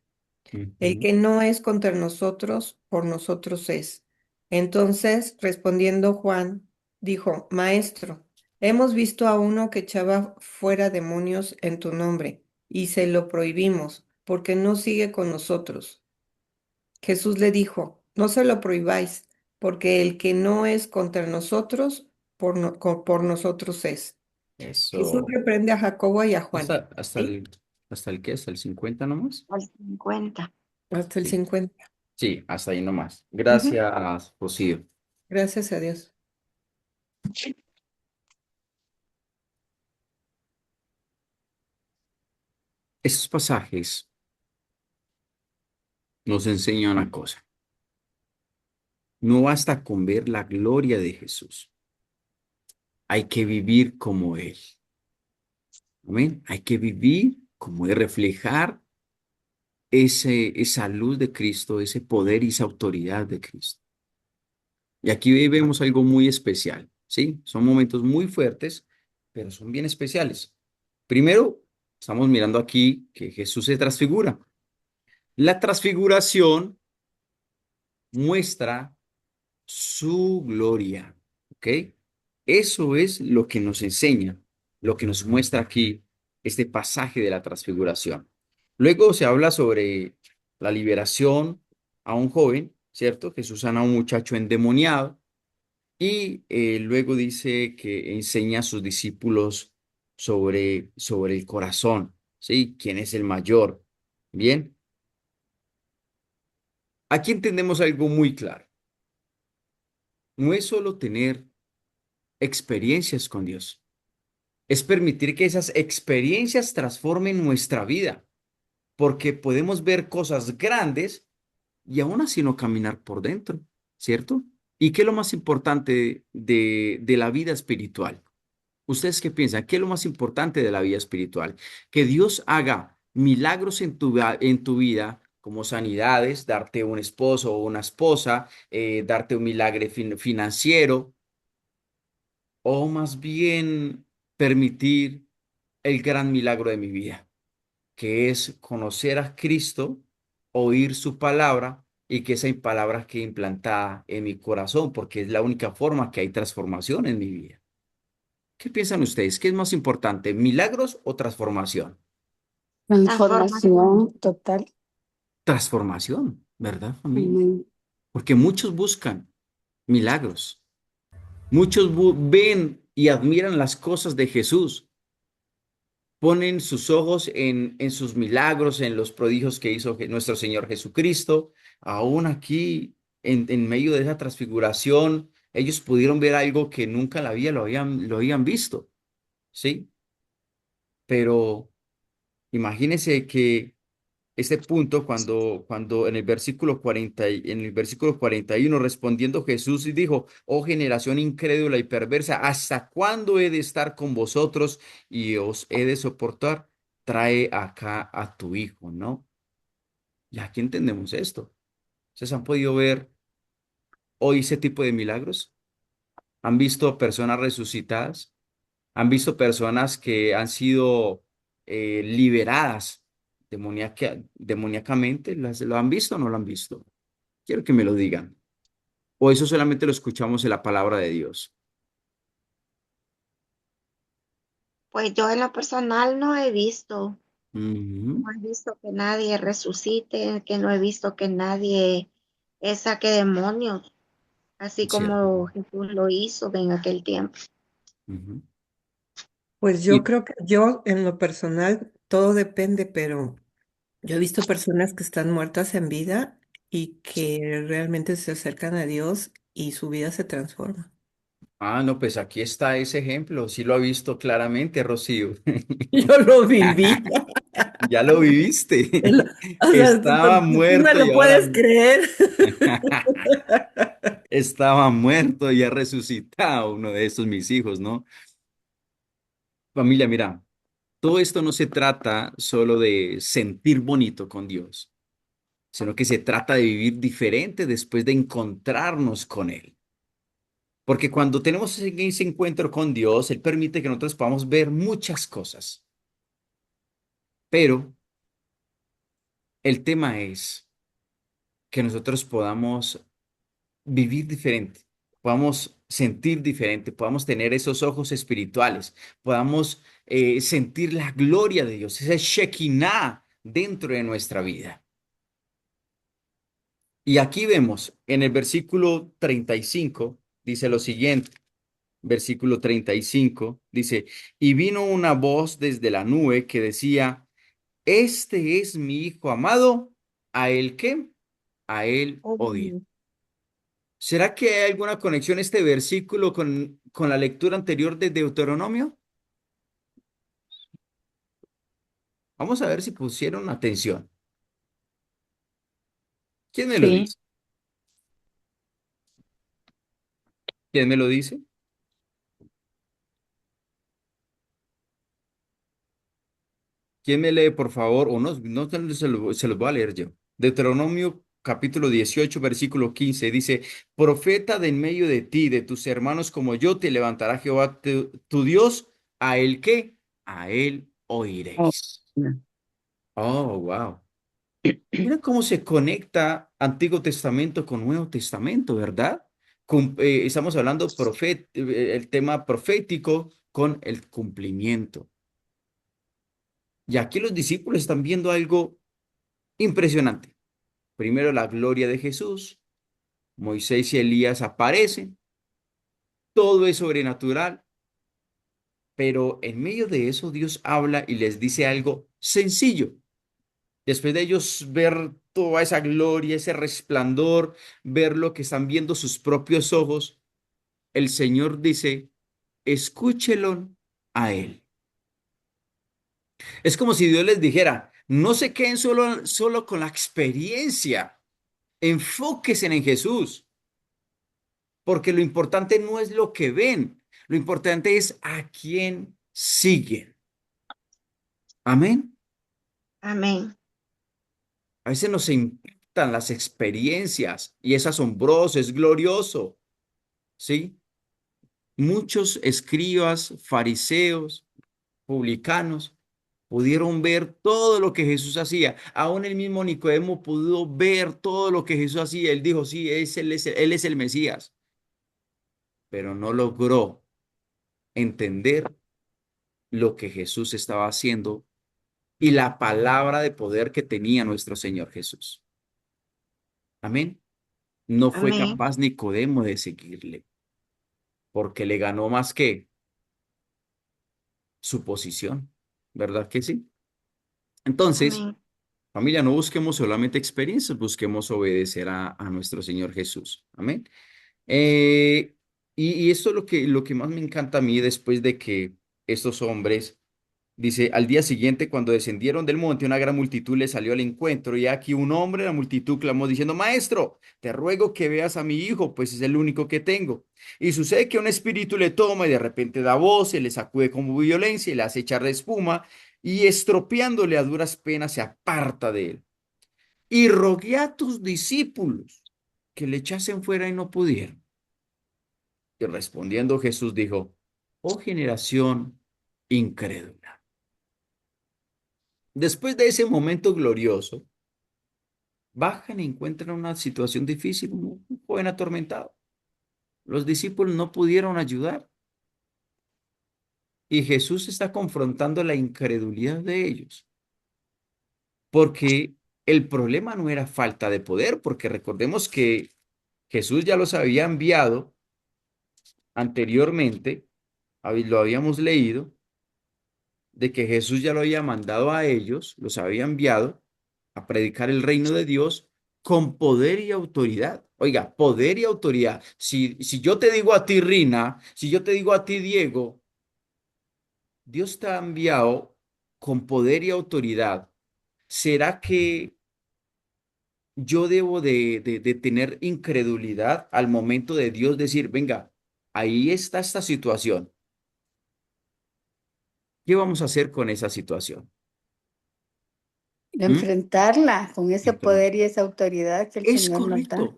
El Ujú. que no es contra nosotros, por nosotros es. Entonces, respondiendo Juan, dijo, Maestro, hemos visto a uno que echaba fuera demonios en tu nombre, y se lo prohibimos, porque no sigue con nosotros. Jesús le dijo, no se lo prohibáis, porque el que no es contra nosotros, por nosotros es. Jesús Eso. reprende a Jacobo y a Juan. Hasta, hasta ¿Sí? el, ¿hasta el qué? ¿Hasta el 50 nomás? Al 50. Hasta el Sí. 50. Sí, hasta ahí nomás. Ujú. Gracias, Rocío. Gracias a Dios. Estos pasajes nos enseñan una cosa. No basta con ver la gloria de Jesús. Hay que vivir como Él. Amén. Hay que vivir como Él, reflejar esa luz de Cristo, ese poder y esa autoridad de Cristo. Y aquí vemos algo muy especial, ¿sí? Son momentos muy fuertes, pero son bien especiales. Primero, estamos mirando aquí que Jesús se transfigura. La transfiguración muestra su gloria. ¿Ok? Eso es lo que nos enseña, lo que nos muestra aquí este pasaje de la transfiguración. Luego se habla sobre la liberación a un joven, ¿cierto? Jesús sana a un muchacho endemoniado y luego dice que enseña a sus discípulos sobre el corazón, ¿sí? ¿Quién es el mayor? Bien, aquí entendemos algo muy claro. No es solo tener experiencias con Dios, es permitir que esas experiencias transformen nuestra vida, porque podemos ver cosas grandes y aún así no caminar por dentro, ¿cierto? ¿Y qué es lo más importante de la vida espiritual? ¿Ustedes qué piensan? ¿Qué es lo más importante de la vida espiritual? Que Dios haga milagros en tu vida, como sanidades, darte un esposo o una esposa, darte un milagro financiero, o más bien permitir el gran milagro de mi vida, que es conocer a Cristo, oír su palabra y que esa palabra quede implantada en mi corazón, porque es la única forma que hay transformación en mi vida. ¿Qué piensan ustedes? ¿Qué es más importante, milagros o transformación? Transformación. Transformación total. Transformación, ¿verdad, familia? Amén. Porque muchos buscan milagros, muchos ven y admiran las cosas de Jesús, ponen sus ojos en sus milagros, en los prodigios que hizo nuestro Señor Jesucristo. Aún aquí, en medio de esa transfiguración, ellos pudieron ver algo que nunca en la vida lo habían visto, ¿sí? Pero imagínense que este punto, cuando en el versículo 40, en el versículo 41 respondiendo Jesús y dijo, oh generación incrédula y perversa, ¿hasta cuándo he de estar con vosotros y os he de soportar? Trae acá a tu hijo, ¿no? Y aquí entendemos esto. ¿Ustedes han podido ver hoy ese tipo de milagros? ¿Han visto personas resucitadas? ¿Han visto personas que han sido liberadas demoníacamente? ¿Lo han visto o no lo han visto? Quiero que me lo digan. O eso solamente lo escuchamos en la palabra de Dios. Pues yo en lo personal Ujú. no he visto que nadie resucite, que no he visto que nadie saque demonios, así Cierto. como Jesús lo hizo en aquel tiempo. Ujú. Pues yo Y, creo que yo en lo personal todo depende, pero yo he visto personas que están muertas en vida y que realmente se acercan a Dios y su vida se transforma. no, pues aquí está ese ejemplo. Sí lo ha visto claramente, Rocío. Yo lo viví. Ya lo viviste. O sea, Estaba tú me muerto y lo ahora puedes creer. estaba muerto y ha resucitado uno de estos mis hijos, ¿no? Familia, mira, todo esto no se trata solo de sentir bonito con Dios, sino que se trata de vivir diferente después de encontrarnos con Él. Porque cuando tenemos ese encuentro con Dios, Él permite que nosotros podamos ver muchas cosas. Pero el tema es que nosotros podamos vivir diferente, podamos sentir diferente, podamos tener esos ojos espirituales, podamos sentir la gloria de Dios, ese Shekinah dentro de nuestra vida. Y aquí vemos en el versículo 35, dice lo siguiente, versículo 35, dice, y vino una voz desde la nube que decía, este es mi hijo amado, ¿a él qué? A él oír. Oh, ¿Será que hay alguna conexión este versículo con la lectura anterior de Deuteronomio? Vamos a ver si pusieron atención. ¿Quién me lo Sí. dice? ¿Quién me lo dice? ¿Quién me lee, por favor? O no, no se los voy a leer yo. Deuteronomio capítulo 18, versículo 15 dice, profeta de en medio de ti, de tus hermanos como yo, te levantará Jehová tu Dios, ¿a él qué? A él Oh, oiréis. no. Oh, wow. Mira cómo se conecta Antiguo Testamento con Nuevo Testamento, ¿verdad? Estamos hablando el tema profético con el cumplimiento. Y aquí los discípulos están viendo algo impresionante. Primero la gloria de Jesús, Moisés y Elías aparecen, todo es sobrenatural, pero en medio de eso Dios habla y les dice algo sencillo. Después de ellos ver toda esa gloria, ese resplandor, ver lo que están viendo sus propios ojos, el Señor dice, escúchelo a Él. Es como si Dios les dijera, no se queden solo con la experiencia, enfóquense en Jesús, porque lo importante no es lo que ven, lo importante es a quién siguen. Amén. Amén. A veces nos impactan las experiencias y es asombroso, es glorioso, ¿sí? Muchos escribas, fariseos, publicanos, pudieron ver todo lo que Jesús hacía. Aún el mismo Nicodemo pudo ver todo lo que Jesús hacía. Él dijo, sí, él es el Mesías, pero no logró entender lo que Jesús estaba haciendo y la palabra de poder que tenía nuestro Señor Jesús. Amén. No fue Amén. capaz Nicodemo de seguirle, porque le ganó más que su posición, ¿verdad que sí? Entonces, Amén. familia, no busquemos solamente experiencias, busquemos obedecer a nuestro Señor Jesús. Amén. Eh, y esto es lo que más me encanta a mí después de que estos hombres, dice, al día siguiente, cuando descendieron del monte, una gran multitud les salió al encuentro y aquí un hombre de la multitud clamó diciendo, Maestro, te ruego que veas a mi hijo, pues es el único que tengo. Y sucede que un espíritu le toma y de repente da voces, le sacude con violencia y le hace echar de espuma y estropeándole a duras penas se aparta de él. Y rogué a tus discípulos que le echasen fuera y no pudieron. Y respondiendo Jesús dijo, oh generación incrédula. Después de ese momento glorioso, bajan y encuentran una situación difícil, un joven atormentado. Los discípulos no pudieron ayudar y Jesús está confrontando la incredulidad de ellos, porque el problema no era falta de poder, porque recordemos que Jesús ya los había enviado anteriormente, lo habíamos leído, de que Jesús ya lo había mandado a ellos, los había enviado a predicar el reino de Dios con poder y autoridad. Oiga, poder y autoridad. Si yo te digo a ti, Rina, si yo te digo a ti, Diego, Dios te ha enviado con poder y autoridad. ¿Será que yo debo de tener incredulidad al momento de Dios decir, venga, ahí está esta situación? ¿Qué vamos a hacer con esa situación? ¿Mm? Enfrentarla con ese Entonces, poder y esa autoridad que el Señor nos da.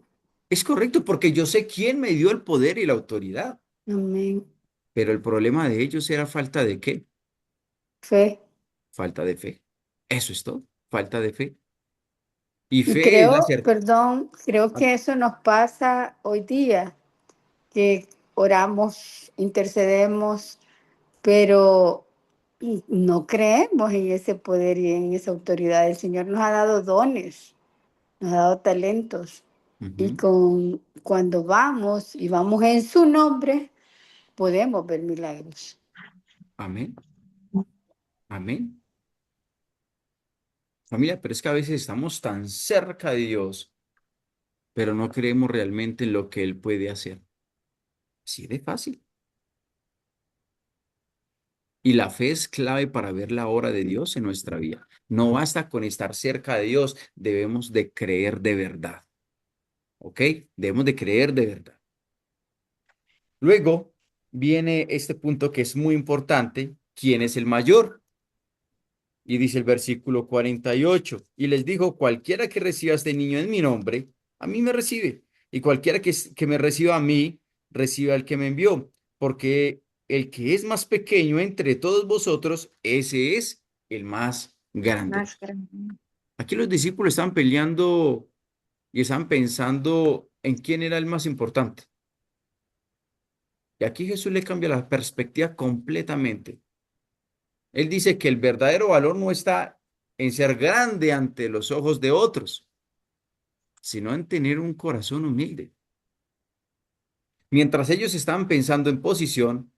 es correcto, porque yo sé quién me dio el poder y la autoridad, Amén. pero el problema de ellos era falta de ¿qué? Fe. Falta de fe. Eso es todo, falta de fe. Y Y fe es la creo, certeza. perdón, creo que eso nos pasa hoy día, que oramos, intercedemos, pero no creemos en ese poder y en esa autoridad. El Señor nos ha dado dones, nos ha dado talentos. Y cuando vamos y vamos en su nombre, podemos ver milagros. Amén, amén. Familia, pero es que a veces estamos tan cerca de Dios, pero no creemos realmente en lo que Él puede hacer. Así de fácil. Y la fe es clave para ver la obra de Dios en nuestra vida. No basta con estar cerca de Dios, debemos de creer de verdad. ¿Ok? Debemos de creer de verdad. Luego viene este punto que es muy importante. ¿Quién es el mayor? Y dice el versículo 48, y les dijo, cualquiera que reciba a este niño en mi nombre, a mí me recibe. Y cualquiera que me reciba a mí, reciba al que me envió. Porque el que es más pequeño entre todos vosotros, ese es el más grande. Más grande. Aquí los discípulos estaban peleando y estaban pensando en quién era el más importante. Y aquí Jesús le cambia la perspectiva completamente. Él dice que el verdadero valor no está en ser grande ante los ojos de otros, sino en tener un corazón humilde. Mientras ellos estaban pensando en posición,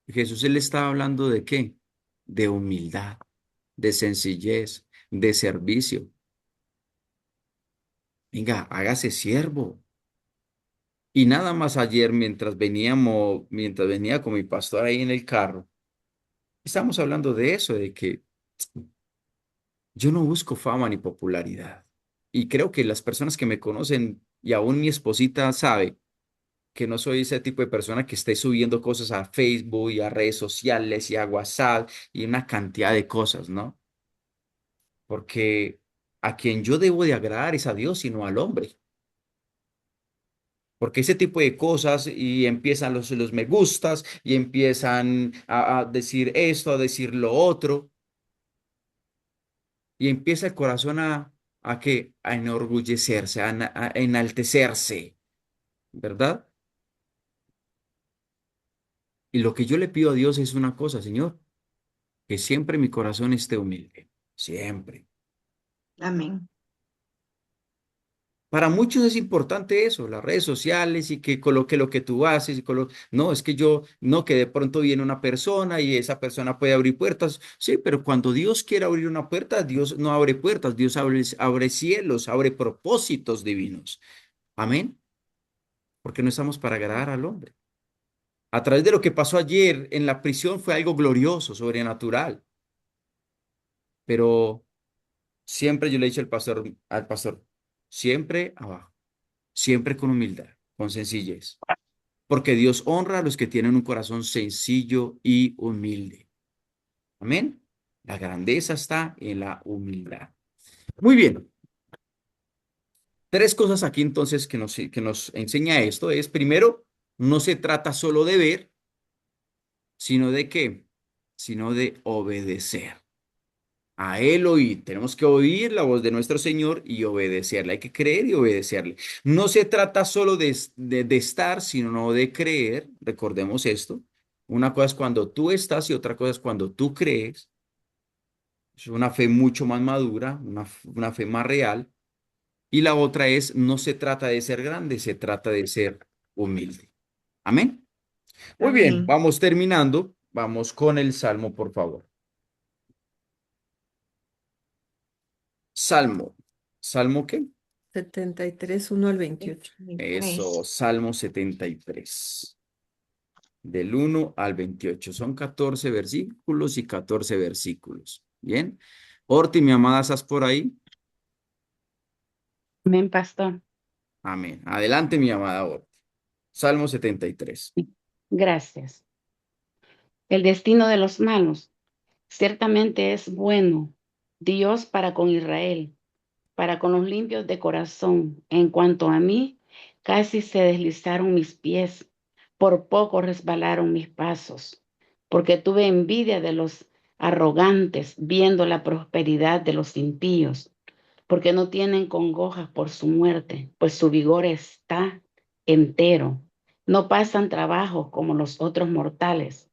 Jesús le estaba hablando de qué? De humildad, de sencillez, de servicio. Venga, hágase siervo. Y nada más ayer, mientras venía con mi pastor ahí en el carro, estamos hablando de eso, de que yo no busco fama ni popularidad. Y creo que las personas que me conocen y aún mi esposita sabe que no soy ese tipo de persona que esté subiendo cosas a Facebook y a redes sociales y a WhatsApp y una cantidad de cosas, ¿no? Porque a quien yo debo de agradar es a Dios y no al hombre. Porque ese tipo de cosas y empiezan los me gustas y empiezan a decir esto, a decir lo otro y empieza el corazón a enorgullecerse, a enaltecerse, ¿verdad? Y lo que yo le pido a Dios es una cosa, Señor, que siempre mi corazón esté humilde, siempre. Amén. Para muchos es importante eso, las redes sociales y que coloque lo que tú haces. No, es que yo, no, que de pronto viene una persona y esa persona puede abrir puertas. Sí, pero cuando Dios quiere abrir una puerta, Dios no abre puertas, Dios abre cielos, abre propósitos divinos. Amén. Porque no estamos para agradar al hombre. A través de lo que pasó ayer en la prisión fue algo glorioso, sobrenatural, pero siempre yo le he dicho al pastor, siempre abajo, siempre con humildad, con sencillez. Porque Dios honra a los que tienen un corazón sencillo y humilde. Amén. La grandeza está en la humildad. Muy bien. Tres cosas aquí entonces que nos enseña esto es, primero, no se trata solo de ver, sino de qué, sino de obedecer. A Él oír, tenemos que oír la voz de nuestro Señor y obedecerle. Hay que creer y obedecerle. No se trata solo de estar, sino de creer. Recordemos esto. Una cosa es cuando tú estás y otra cosa es cuando tú crees. Es una fe mucho más madura, una fe más real. Y la otra es, no se trata de ser grande, se trata de ser humilde. Amén. Muy bien, Amén. vamos terminando. Vamos con el Salmo, por favor. Salmo. ¿Salmo qué? 73, 1 al 28. Eso, 23. Salmo 73 del 1 al 28. Son 14 versículos y 14 versículos. Bien. Orti, mi amada, ¿estás por ahí? Amén, pastor. Amén. Adelante, mi amada Orti. Salmo 73. Gracias. El destino de los malos ciertamente es bueno. Dios para con Israel, para con los limpios de corazón. En cuanto a mí, casi se deslizaron mis pies, por poco resbalaron mis pasos, porque tuve envidia de los arrogantes, viendo la prosperidad de los impíos, porque no tienen congojas por su muerte, pues su vigor está entero. No pasan trabajo como los otros mortales,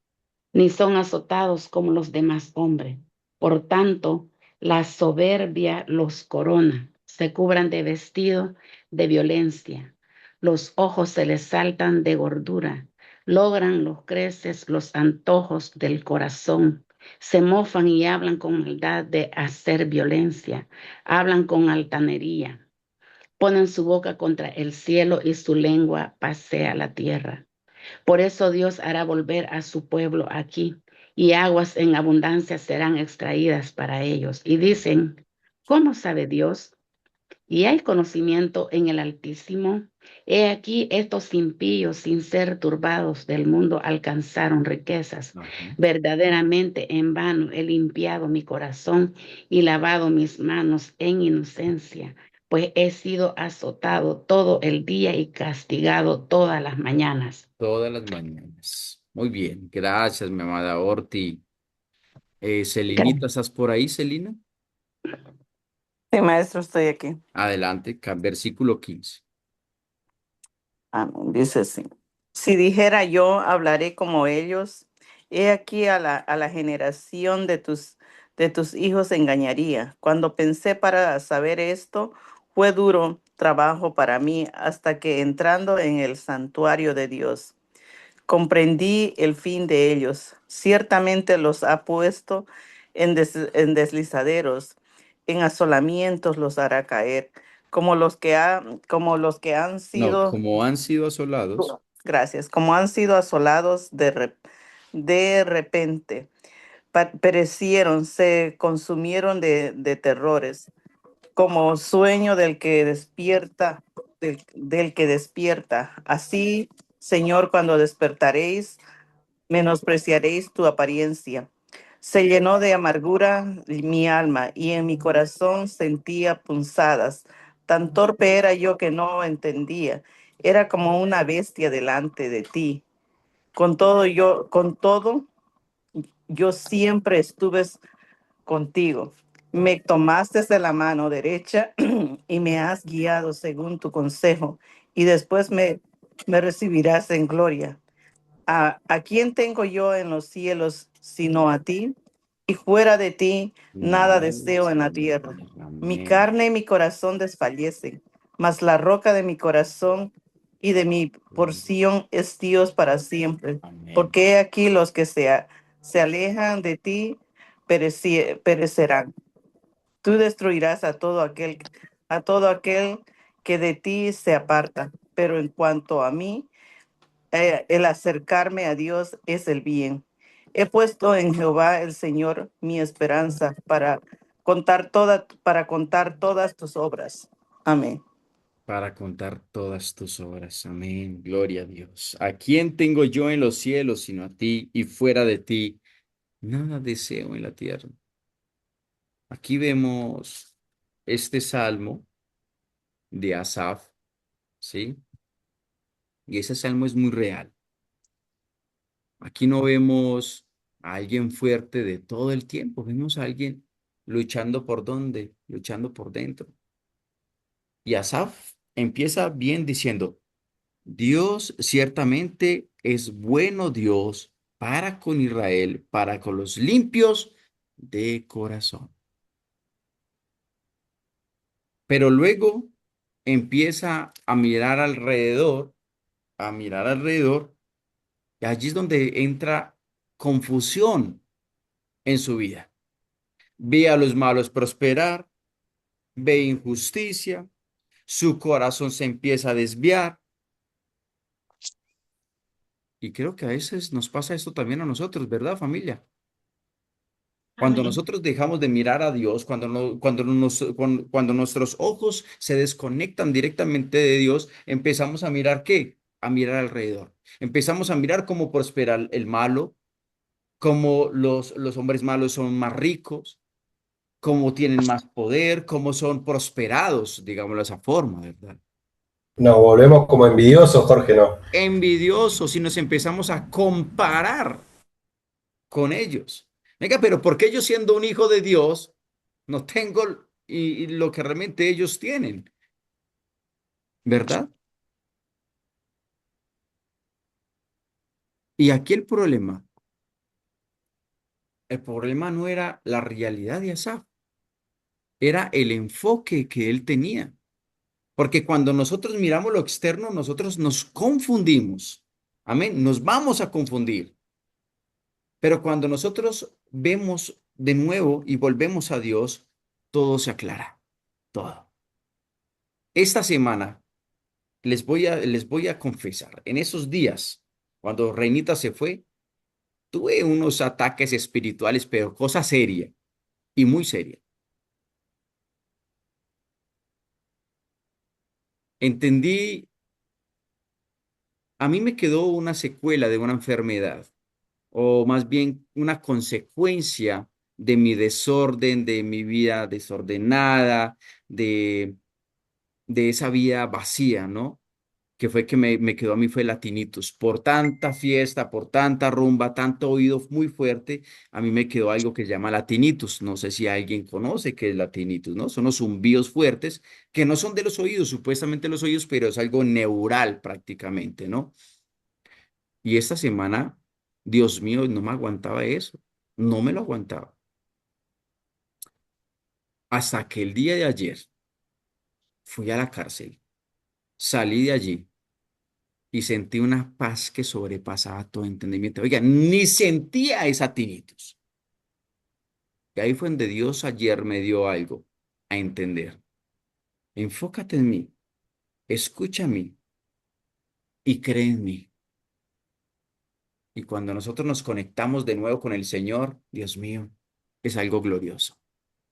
ni son azotados como los demás hombres. Por tanto, la soberbia los corona, se cubran de vestido de violencia, los ojos se les saltan de gordura, logran los creces los antojos del corazón, se mofan y hablan con maldad de hacer violencia, hablan con altanería, ponen su boca contra el cielo y su lengua pasea la tierra. Por eso Dios hará volver a su pueblo aquí, y aguas en abundancia serán extraídas para ellos. Y dicen, ¿cómo sabe Dios? Y hay conocimiento en el Altísimo. He aquí estos impíos, sin ser turbados del mundo, alcanzaron riquezas. Ajá. Verdaderamente en vano he limpiado mi corazón y lavado mis manos en inocencia, pues he sido azotado todo el día y castigado todas las mañanas. Todas las mañanas. Muy bien. Gracias, mi amada Orti. Celinita, Gracias. ¿estás por ahí, Celina? Sí, maestro, estoy aquí. Adelante, versículo 15. Amén. Dice así. Si dijera yo, hablaré como ellos, he aquí a la generación de tus hijos engañaría. Cuando pensé para saber esto, fue duro trabajo para mí hasta que entrando en el santuario de Dios, comprendí el fin de ellos. Ciertamente los ha puesto en deslizaderos, en asolamientos los hará caer, como los que han No, sido. como han sido asolados. Gracias. Como han sido asolados de repente, perecieron, se consumieron de terrores, como sueño del que despierta. Así, Señor, cuando despertaréis, menospreciaréis tu apariencia. Se llenó de amargura mi alma y en mi corazón sentía punzadas. Tan torpe era yo que no entendía. Era como una bestia delante de ti. Con todo, yo siempre estuve contigo. Me tomaste de la mano derecha y me has guiado según tu consejo y después me recibirás en gloria. ¿A quién tengo yo en los cielos sino a ti? Y fuera de ti nada Nada, deseo en la tierra. Señor. Mi Amén. carne y mi corazón desfallecen, mas la roca de mi corazón y de mi porción es Dios para siempre. Amén. Porque he aquí los que se alejan de ti perecerán. Tú destruirás a todo aquel que de ti se aparta. Pero en cuanto a mí, el acercarme a Dios es el bien. He puesto en Jehová el Señor mi esperanza para contar todas tus obras. Amén. Para contar todas tus obras. Amén. Gloria a Dios. ¿A quién tengo yo en los cielos sino a ti? Y fuera de ti, nada deseo en la tierra. Aquí vemos este salmo de Asaf, ¿sí? Y ese salmo es muy real. Aquí no vemos a alguien fuerte de todo el tiempo, vemos a alguien luchando por dónde, luchando por dentro. Y Asaf empieza bien diciendo, Dios ciertamente es bueno Dios para con Israel, para con los limpios de corazón. Pero luego empieza a mirar alrededor, y allí es donde entra confusión en su vida. Ve a los malos prosperar, ve injusticia, su corazón se empieza a desviar. Y creo que a veces nos pasa esto también a nosotros, ¿verdad, familia? Cuando Amén. nosotros dejamos de mirar a Dios, cuando nuestros ojos se desconectan directamente de Dios, empezamos a mirar ¿qué? A mirar alrededor. Empezamos a mirar cómo prospera el malo, cómo los hombres malos son más ricos, cómo tienen más poder, cómo son prosperados, digámoslo de esa forma, ¿verdad? Nos volvemos como envidiosos, Jorge, ¿no? Envidiosos y nos empezamos a comparar con ellos. Venga, pero ¿por qué yo siendo un hijo de Dios no tengo y lo que realmente ellos tienen? ¿Verdad? Y aquí el problema no era la realidad de Asaf, era el enfoque que él tenía. Porque cuando nosotros miramos lo externo, nosotros nos confundimos. Amén, nos vamos a confundir. Pero cuando nosotros vemos de nuevo y volvemos a Dios, todo se aclara, todo. Esta semana les voy a confesar, en esos días, cuando Reinita se fue, tuve unos ataques espirituales, pero cosa seria y muy seria. Entendí, a mí me quedó una secuela de una enfermedad, o más bien una consecuencia de mi desorden, de mi vida desordenada, de esa vida vacía, ¿no? Que fue que me quedó a mí fue la tinnitus. Por tanta fiesta, por tanta rumba, tanto oído muy fuerte, a mí me quedó algo que se llama la tinnitus. No sé si alguien conoce qué es la tinnitus, ¿no? Son los zumbidos fuertes que no son de los oídos, supuestamente los oídos, pero es algo neural prácticamente, ¿no? Y esta semana, Dios mío, no me aguantaba eso. No me lo aguantaba. Hasta que el día de ayer fui a la cárcel, salí de allí y sentí una paz que sobrepasaba todo entendimiento. Oiga, ni sentía esa tinnitus. Y ahí fue donde Dios ayer me dio algo a entender. Enfócate en mí, escucha a mí y cree en mí. Y cuando nosotros nos conectamos de nuevo con el Señor, Dios mío, es algo glorioso.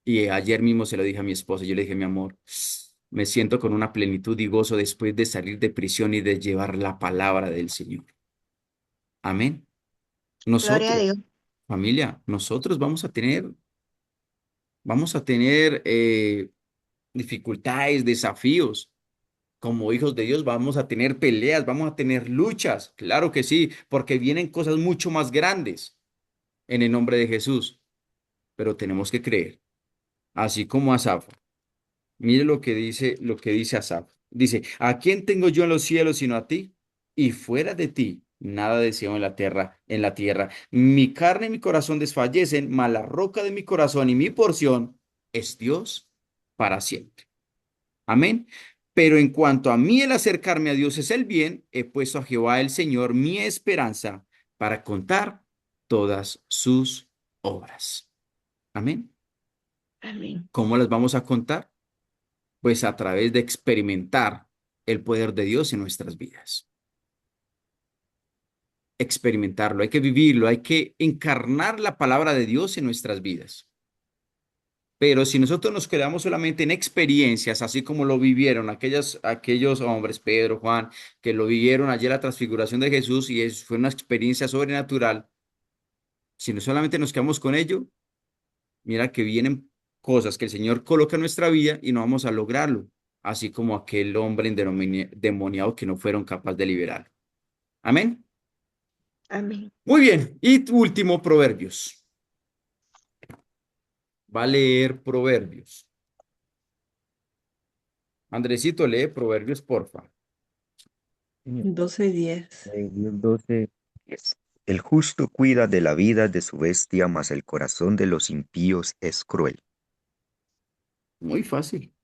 Y ayer mismo se lo dije a mi esposa, yo le dije, mi amor, me siento con una plenitud y gozo después de salir de prisión y de llevar la palabra del Señor. Amén. Gloria a Nosotros, Dios. familia, nosotros vamos a tener dificultades, desafíos. Como hijos de Dios vamos a tener peleas, vamos a tener luchas, claro que sí, porque vienen cosas mucho más grandes en el nombre de Jesús, pero tenemos que creer, así como Asaf. Mire lo que dice Asaf. Dice, ¿a quién tengo yo en los cielos sino a ti? Y fuera de ti, nada deseo en la tierra. Mi carne y mi corazón desfallecen, mas la roca de mi corazón y mi porción es Dios para siempre. Amén. Pero en cuanto a mí el acercarme a Dios es el bien, he puesto a Jehová el Señor mi esperanza para contar todas sus obras. Amén. Amén. ¿Cómo las vamos a contar? Pues a través de experimentar el poder de Dios en nuestras vidas. Experimentarlo, hay que vivirlo, hay que encarnar la palabra de Dios en nuestras vidas. Pero si nosotros nos quedamos solamente en experiencias, así como lo vivieron aquellos hombres, Pedro, Juan, que lo vivieron ayer la transfiguración de Jesús y fue una experiencia sobrenatural, si no solamente nos quedamos con ello, mira que vienen cosas que el Señor coloca en nuestra vida y no vamos a lograrlo, así como aquel hombre endemoniado que no fueron capaces de liberar. Amén. Amén. Muy bien. Y tu último, Proverbios. Va a leer Proverbios. Andresito, lee Proverbios, porfa. 12:10. Proverbios 12, 10. El justo cuida de la vida de su bestia, mas el corazón de los impíos es cruel. Muy fácil.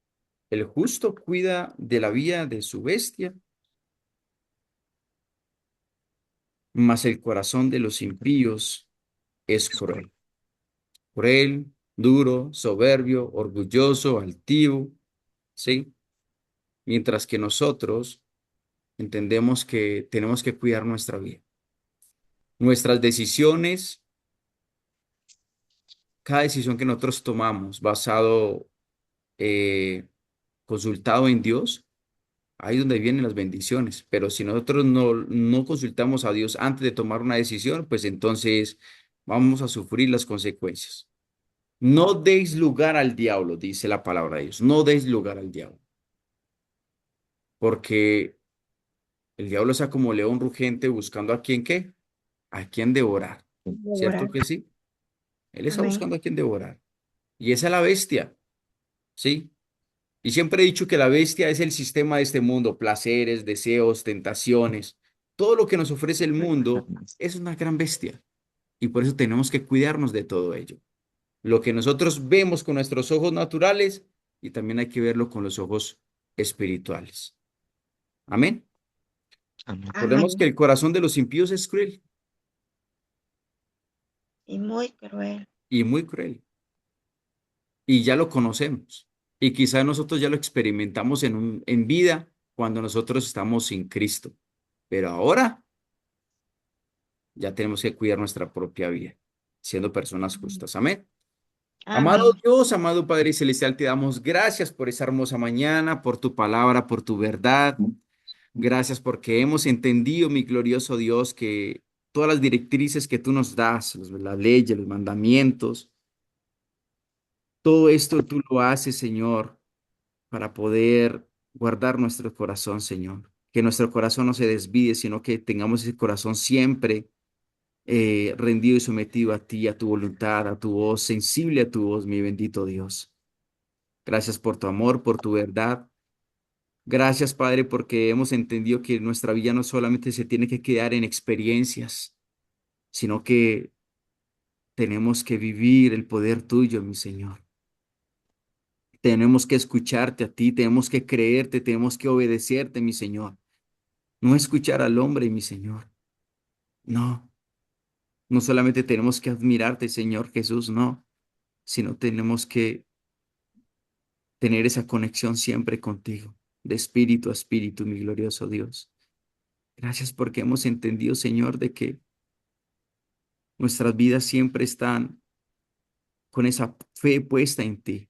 El justo cuida de la vida de su bestia, mas el corazón de los impíos es cruel. Cruel, duro, soberbio, orgulloso, altivo, ¿sí? Mientras que nosotros entendemos que tenemos que cuidar nuestra vida. Nuestras decisiones, cada decisión que nosotros tomamos basado, eh, consultado en Dios, ahí es donde vienen las bendiciones. Pero si nosotros no consultamos a Dios antes de tomar una decisión, pues entonces vamos a sufrir las consecuencias. No deis lugar al diablo, dice la palabra de Dios. No deis lugar al diablo. Porque el diablo está como león rugente buscando a quien qué, a quien devorar. ¿Cierto Devorar. que sí? Él está Amén. buscando a quien devorar. Y esa es la bestia, ¿sí? Y siempre he dicho que la bestia es el sistema de este mundo, placeres, deseos, tentaciones. Todo lo que nos ofrece el mundo es una gran bestia. Y por eso tenemos que cuidarnos de todo ello. Lo que nosotros vemos con nuestros ojos naturales y también hay que verlo con los ojos espirituales. Amén. Amén. Recordemos que Amén. el corazón de los impíos es cruel Y muy cruel. y muy cruel. Y ya lo conocemos. Y quizás nosotros ya lo experimentamos en vida cuando nosotros estamos sin Cristo. Pero ahora ya tenemos que cuidar nuestra propia vida, siendo personas justas. Amén. Amado Amén. Dios, amado Padre Celestial, te damos gracias por esa hermosa mañana, por tu palabra, por tu verdad. Gracias porque hemos entendido, mi glorioso Dios, que todas las directrices que tú nos das, las leyes, los mandamientos, todo esto tú lo haces, Señor, para poder guardar nuestro corazón, Señor. Que nuestro corazón no se desvíe, sino que tengamos ese corazón siempre rendido y sometido a ti, a tu voluntad, a tu voz, sensible a tu voz, mi bendito Dios. Gracias por tu amor, por tu verdad. Gracias, Padre, porque hemos entendido que nuestra vida no solamente se tiene que quedar en experiencias, sino que tenemos que vivir el poder tuyo, mi Señor. Tenemos que escucharte a ti, tenemos que creerte, tenemos que obedecerte, mi Señor. No escuchar al hombre, mi Señor. No, no solamente tenemos que admirarte, Señor Jesús, no, sino tenemos que tener esa conexión siempre contigo, de espíritu a espíritu, mi glorioso Dios. Gracias porque hemos entendido, Señor, de que nuestras vidas siempre están con esa fe puesta en ti,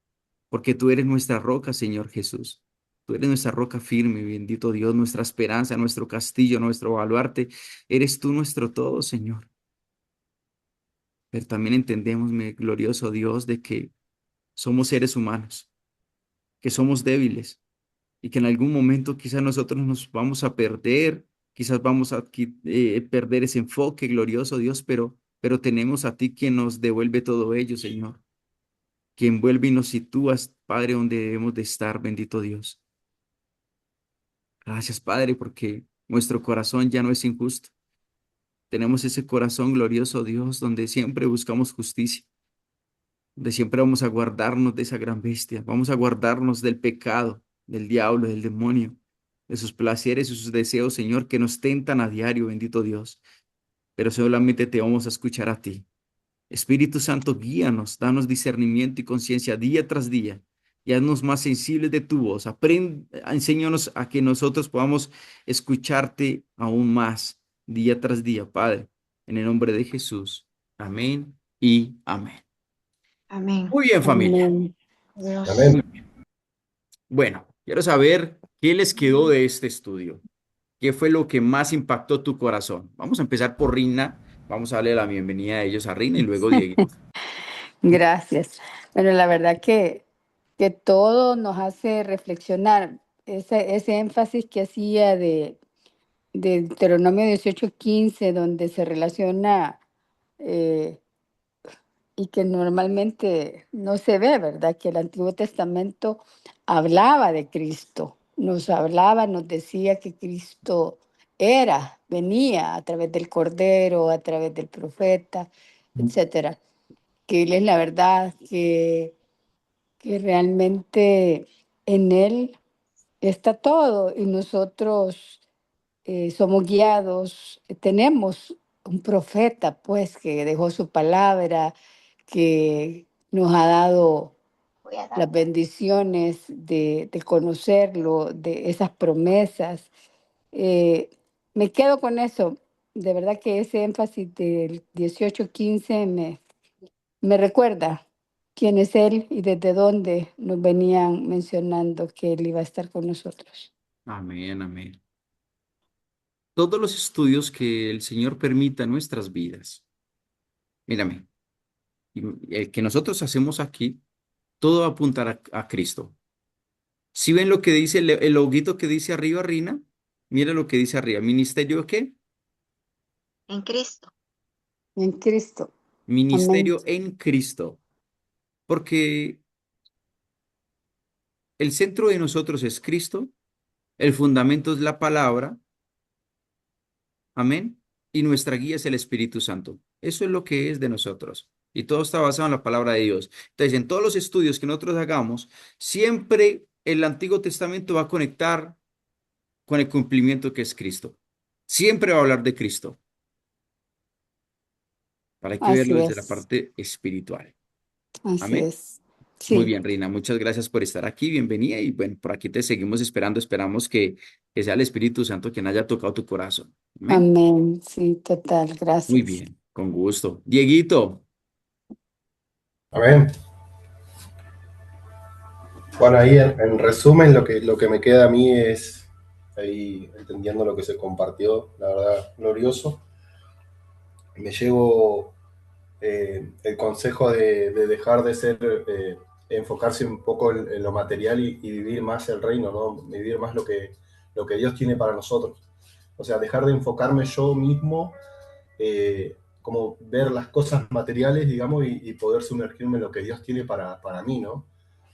porque tú eres nuestra roca, Señor Jesús. Tú eres nuestra roca firme, bendito Dios, nuestra esperanza, nuestro castillo, nuestro baluarte. Eres tú nuestro todo, Señor. Pero también entendemos, mi glorioso Dios, de que somos seres humanos, que somos débiles y que en algún momento quizás nosotros nos vamos a perder, quizás vamos a perder ese enfoque, glorioso Dios, pero tenemos a ti quien nos devuelve todo ello, Señor, quien vuelve y nos sitúas, Padre, donde debemos de estar, bendito Dios. Gracias, Padre, porque nuestro corazón ya no es injusto. Tenemos ese corazón glorioso, Dios, donde siempre buscamos justicia, donde siempre vamos a guardarnos de esa gran bestia, vamos a guardarnos del pecado, del diablo, del demonio, de sus placeres y sus deseos, Señor, que nos tentan a diario, bendito Dios. Pero solamente te vamos a escuchar a ti. Espíritu Santo, guíanos, danos discernimiento y conciencia día tras día y haznos más sensibles de tu voz. Enséñanos a que nosotros podamos escucharte aún más día tras día, Padre, en el nombre de Jesús. Amén y amén. Amén. Muy bien, familia. Amén. Dios. Amén. Muy bien. Bueno, quiero saber qué les quedó de este estudio. ¿Qué fue lo que más impactó tu corazón? Vamos a empezar por Rina. Vamos a darle la bienvenida a ellos a Rina y luego Diego. Gracias. Bueno, la verdad que todo nos hace reflexionar. Ese énfasis que hacía de Deuteronomio 18:15, donde se relaciona eh, y que normalmente no se ve, ¿verdad? Que el Antiguo Testamento hablaba de Cristo, nos hablaba, nos decía que Cristo venía a través del Cordero, a través del profeta, etcétera. Que Él es la verdad, que realmente en Él está todo y nosotros somos guiados, tenemos un profeta pues que dejó su palabra, que nos ha dado Voy a las dar. bendiciones de conocerlo, de esas promesas. Eh, Me quedo con eso. De verdad que ese énfasis del 18:15 me recuerda quién es Él y desde dónde nos venían mencionando que Él iba a estar con nosotros. Amén, amén. Todos los estudios que el Señor permita en nuestras vidas, mírame, y el que nosotros hacemos aquí, todo va a apuntar a Cristo. ¿Sí ven lo que dice el loguito que dice arriba, Rina? Mira lo que dice arriba. ¿Ministerio qué? En Cristo. En Cristo. Amén. Ministerio en Cristo. Porque el centro de nosotros es Cristo, el fundamento es la palabra, amén, y nuestra guía es el Espíritu Santo. Eso es lo que es de nosotros. Y todo está basado en la palabra de Dios. Entonces, en todos los estudios que nosotros hagamos, siempre el Antiguo Testamento va a conectar con el cumplimiento que es Cristo. Siempre va a hablar de Cristo. Para que verlo Así desde la es. parte espiritual. Así Amén. es. Muy Sí. bien, Reina, muchas gracias por estar aquí, bienvenida y bueno, por aquí te seguimos esperando, esperamos que sea el Espíritu Santo quien haya tocado tu corazón. Amén. Amén. Sí, total. Muy Gracias. bien, con gusto. Dieguito, Amén. Bueno, ahí en resumen lo que me queda a mí es, ahí entendiendo lo que se compartió, la verdad, glorioso. Me llevo el consejo de dejar de ser, enfocarse un poco en lo material y vivir más el reino, ¿no? Vivir más lo que Dios tiene para nosotros. O sea, dejar de enfocarme yo mismo, como ver las cosas materiales, digamos, y poder sumergirme en lo que Dios tiene para mí, ¿no?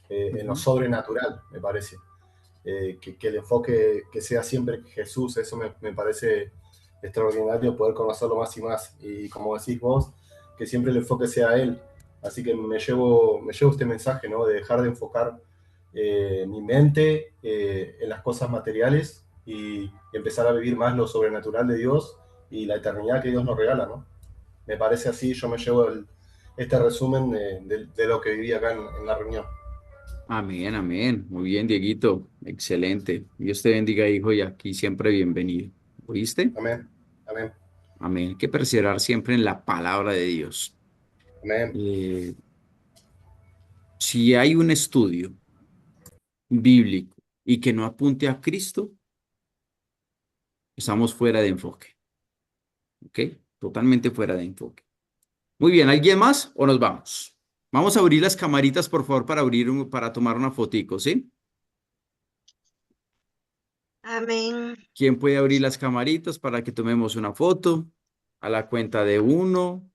En lo ujú, sobrenatural, me parece. que el enfoque que sea siempre Jesús, eso me parece extraordinario, poder conocerlo más y más. Y como decís vos, que siempre el enfoque sea Él. Así que me llevo este mensaje, ¿no? De dejar de enfocar mi mente en las cosas materiales y empezar a vivir más lo sobrenatural de Dios y la eternidad que Dios nos regala, ¿no? Me parece así, yo me llevo este resumen de lo que viví acá en la reunión. Amén, amén. Muy bien, Dieguito. Excelente. Dios te bendiga, hijo, y aquí siempre bienvenido. ¿Oíste? Amén, amén, Amén. Hay que perseverar siempre en la palabra de Dios. amén. Eh, si hay un estudio bíblico y que no apunte a Cristo, estamos fuera de enfoque. ¿Ok? Totalmente fuera de enfoque. Muy bien, ¿alguien más o nos vamos? Vamos a abrir las camaritas, por favor, para para tomar una fotico, ¿sí? Amén. ¿Quién puede abrir las camaritas para que tomemos una foto? A la cuenta de 1,